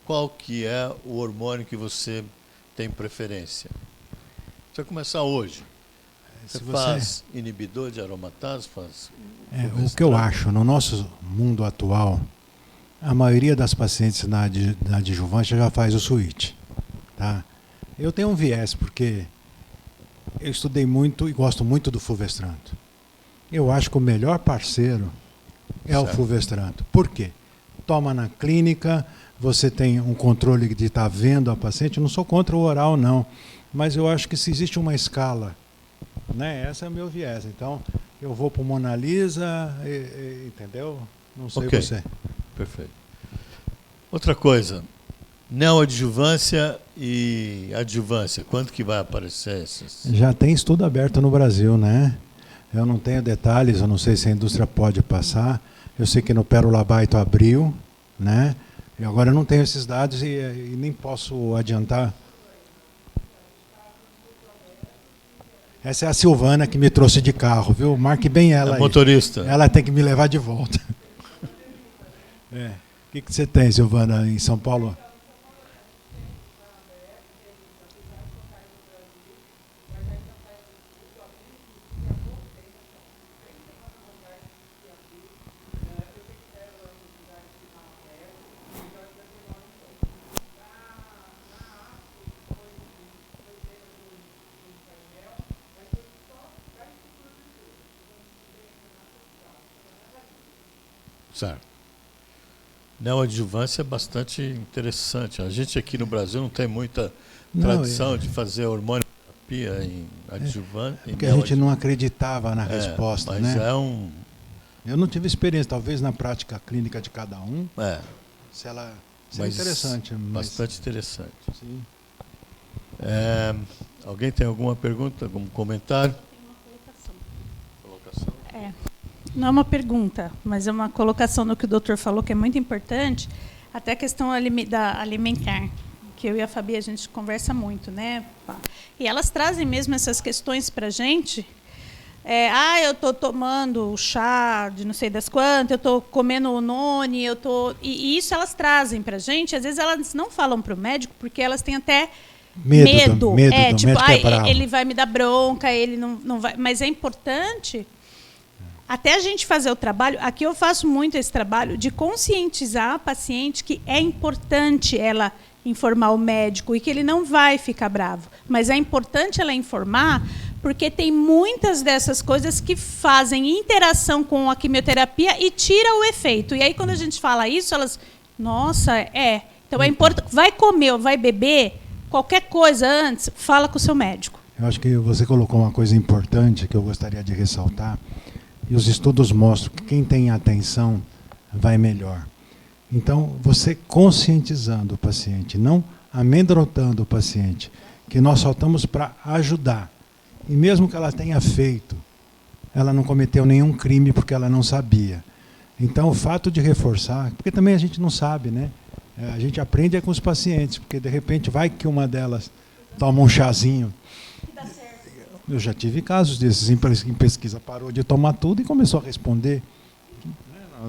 qual que é o hormônio que você tem preferência? Você vai começar hoje. Você faz inibidor de aromatase? O que eu acho, no nosso mundo atual, a maioria das pacientes na adjuvância já faz o switch. Tá? Eu tenho um viés, porque eu estudei muito e gosto muito do fulvestranto. Eu acho que o melhor parceiro é o fulvestranto. Por quê? Toma na clínica, você tem um controle de estar vendo a paciente. Eu não sou contra o oral, não. Mas eu acho que se existe uma escala, né? Esse é o meu viés. Então, eu vou para o Mona Lisa, entendeu? Não sei você. Perfeito. Outra coisa, neoadjuvância e adjuvância, quando que vai aparecer esses? Já tem estudo aberto no Brasil, né? Eu não tenho detalhes, eu não sei se a indústria pode passar. Eu sei que no Pérola Baito abriu, né? E agora eu não tenho esses dados e nem posso adiantar. Essa é a Silvana que me trouxe de carro, viu? Marque bem ela aí. Motorista. Ela tem que me levar de volta. O que você tem, Silvana, em São Paulo? Certo. Neoadjuvância é bastante interessante. A gente aqui no Brasil não tem muita tradição de fazer hormonioterapia em adjuvante. Porque a gente não acreditava na resposta, mas né? Eu não tive experiência, talvez na prática clínica de cada um. Se ela é interessante. Bastante interessante. Sim. Alguém tem alguma pergunta, algum comentário? Tem uma colocação. Não é uma pergunta, mas é uma colocação no que o doutor falou, que é muito importante, até a questão da alimentar, que eu e a Fabi, a gente conversa muito, né? E elas trazem mesmo essas questões para a gente. Eu estou tomando chá de não sei das quantas, eu estou comendo o noni, e isso elas trazem para a gente. Às vezes elas não falam para o médico, porque elas têm até medo. Ele vai me dar bronca, ele não vai. Mas é importante, até a gente fazer o trabalho, aqui eu faço muito esse trabalho de conscientizar a paciente que é importante ela informar o médico e que ele não vai ficar bravo. Mas é importante ela informar, porque tem muitas dessas coisas que fazem interação com a quimioterapia e tira o efeito. E aí, quando a gente fala isso, elas... Nossa, Então, é importante... Vai comer ou vai beber, qualquer coisa antes, fala com o seu médico. Eu acho que você colocou uma coisa importante que eu gostaria de ressaltar. E os estudos mostram que quem tem atenção vai melhor. Então, você conscientizando o paciente, não amedrontando o paciente, que nós só estamos para ajudar. E mesmo que ela tenha feito, ela não cometeu nenhum crime porque ela não sabia. Então, o fato de reforçar, porque também a gente não sabe, né? A gente aprende com os pacientes, porque de repente vai que uma delas toma um chazinho. Eu já tive casos desses em pesquisa, parou de tomar tudo e começou a responder.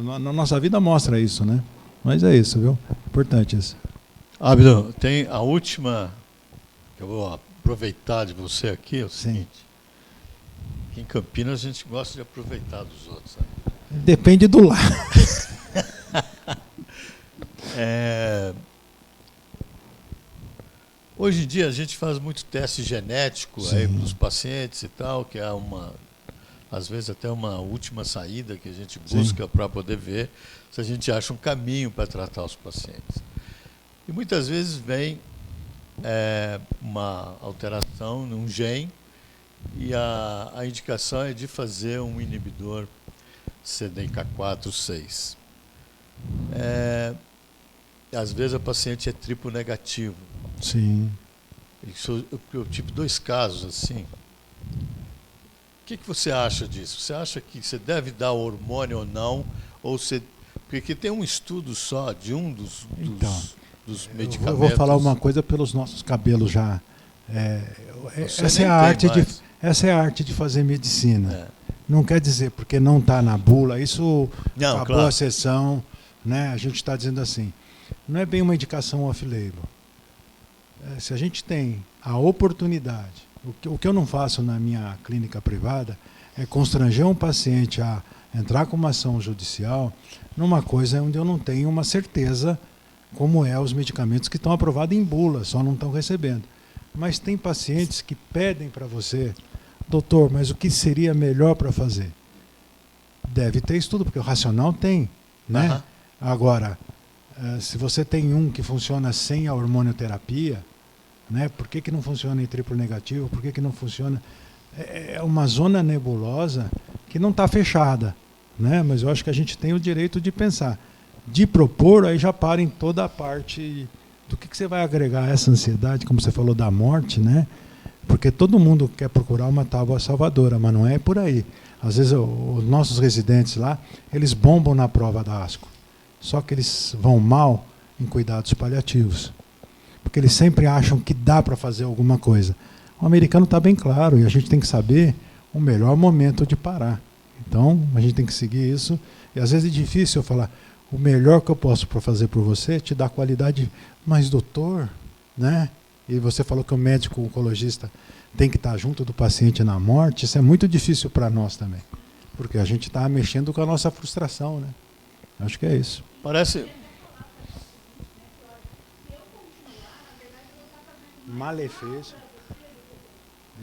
Na nossa vida mostra isso, né? Mas é isso, viu? Importante isso. Abdo, tem a última, que eu vou aproveitar de você aqui, é o seguinte. Aqui em Campinas a gente gosta de aproveitar dos outros. Sabe? Depende do lar. Hoje em dia a gente faz muito teste genético aí para os pacientes e tal, que é às vezes até uma última saída que a gente busca para poder ver se a gente acha um caminho para tratar os pacientes. E muitas vezes vem uma alteração num gene e a indicação é de fazer um inibidor CDK4/6. Às vezes a paciente é triplo negativo. Sim. Eu tive 2 casos assim. que você acha disso? Você acha que você deve dar hormônio ou não? Ou você... Porque tem um estudo só de um dos medicamentos. Eu vou falar uma coisa pelos nossos cabelos já. Essa é a arte de fazer medicina. É. Não quer dizer porque não está na bula, isso Não, acabou claro. a sessão, né? A gente está dizendo assim, não é bem uma indicação off-label. Se a gente tem a oportunidade, o que eu não faço na minha clínica privada é constranger um paciente a entrar com uma ação judicial numa coisa onde eu não tenho uma certeza como é os medicamentos que estão aprovados em bula, só não estão recebendo. Mas tem pacientes que pedem para você, doutor, mas o que seria melhor para fazer? Deve ter estudo, porque o racional tem, né? Uhum. Agora, se você tem um que funciona sem a hormonioterapia, né? Por que não funciona em triplo negativo? Por que não funciona? É uma zona nebulosa que não está fechada, né? Mas eu acho que a gente tem o direito de pensar. De propor, aí já para em toda a parte do que você vai agregar a essa ansiedade, como você falou, da morte, né? Porque todo mundo quer procurar uma tábua salvadora, mas não é por aí. Às vezes os nossos residentes lá, eles bombam na prova da ASCO. Só que eles vão mal em cuidados paliativos. Porque eles sempre acham que dá para fazer alguma coisa. O americano está bem claro e a gente tem que saber o melhor momento de parar. Então, a gente tem que seguir isso. E às vezes é difícil eu falar, o melhor que eu posso fazer por você é te dar qualidade, mas doutor, né? E você falou que o médico oncologista tem que estar junto do paciente na morte, isso é muito difícil para nós também. Porque a gente está mexendo com a nossa frustração, né? Acho que é isso. Parece... Malefício.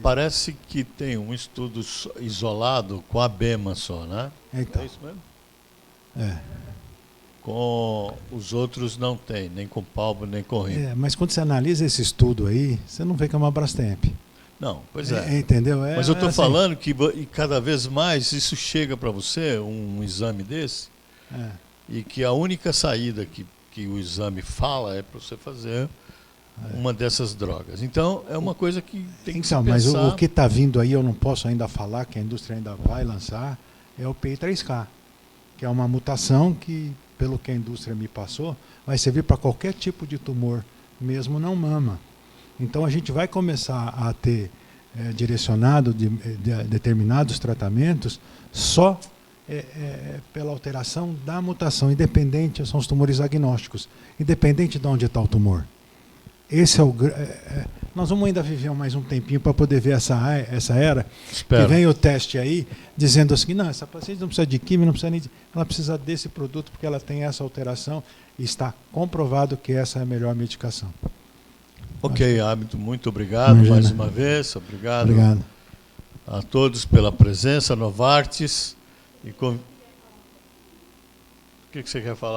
Parece que tem um estudo isolado com a BEMA só, né? Então, É isso mesmo? é. Com os outros não tem, nem com palmo, nem com rim. Mas quando você analisa esse estudo aí, você não vê que é uma Brastemp. Não, pois é. Entendeu? Mas eu estou assim, falando que e cada vez mais isso chega para você, um exame desse, e que a única saída que o exame fala é para você fazer uma dessas drogas. Então, é uma coisa que tem que se mas pensar. o que está vindo aí, eu não posso ainda falar, que a indústria ainda vai lançar, é o PI3K, que é uma mutação que, pelo que a indústria me passou, vai servir para qualquer tipo de tumor, mesmo não mama. Então, a gente vai começar a ter direcionado de determinados tratamentos só pela alteração da mutação, independente, são os tumores agnósticos, independente de onde está o tumor. Esse é o... nós vamos ainda viver mais um tempinho para poder ver essa era. Espero. Que vem o teste aí, dizendo assim, não, essa paciente não precisa de químio, não precisa nem ela precisa desse produto porque ela tem essa alteração e está comprovado que essa é a melhor medicação. Ok, Hábito, muito obrigado mais uma vez. Obrigado a todos pela presença, Novartis. O que você quer falar?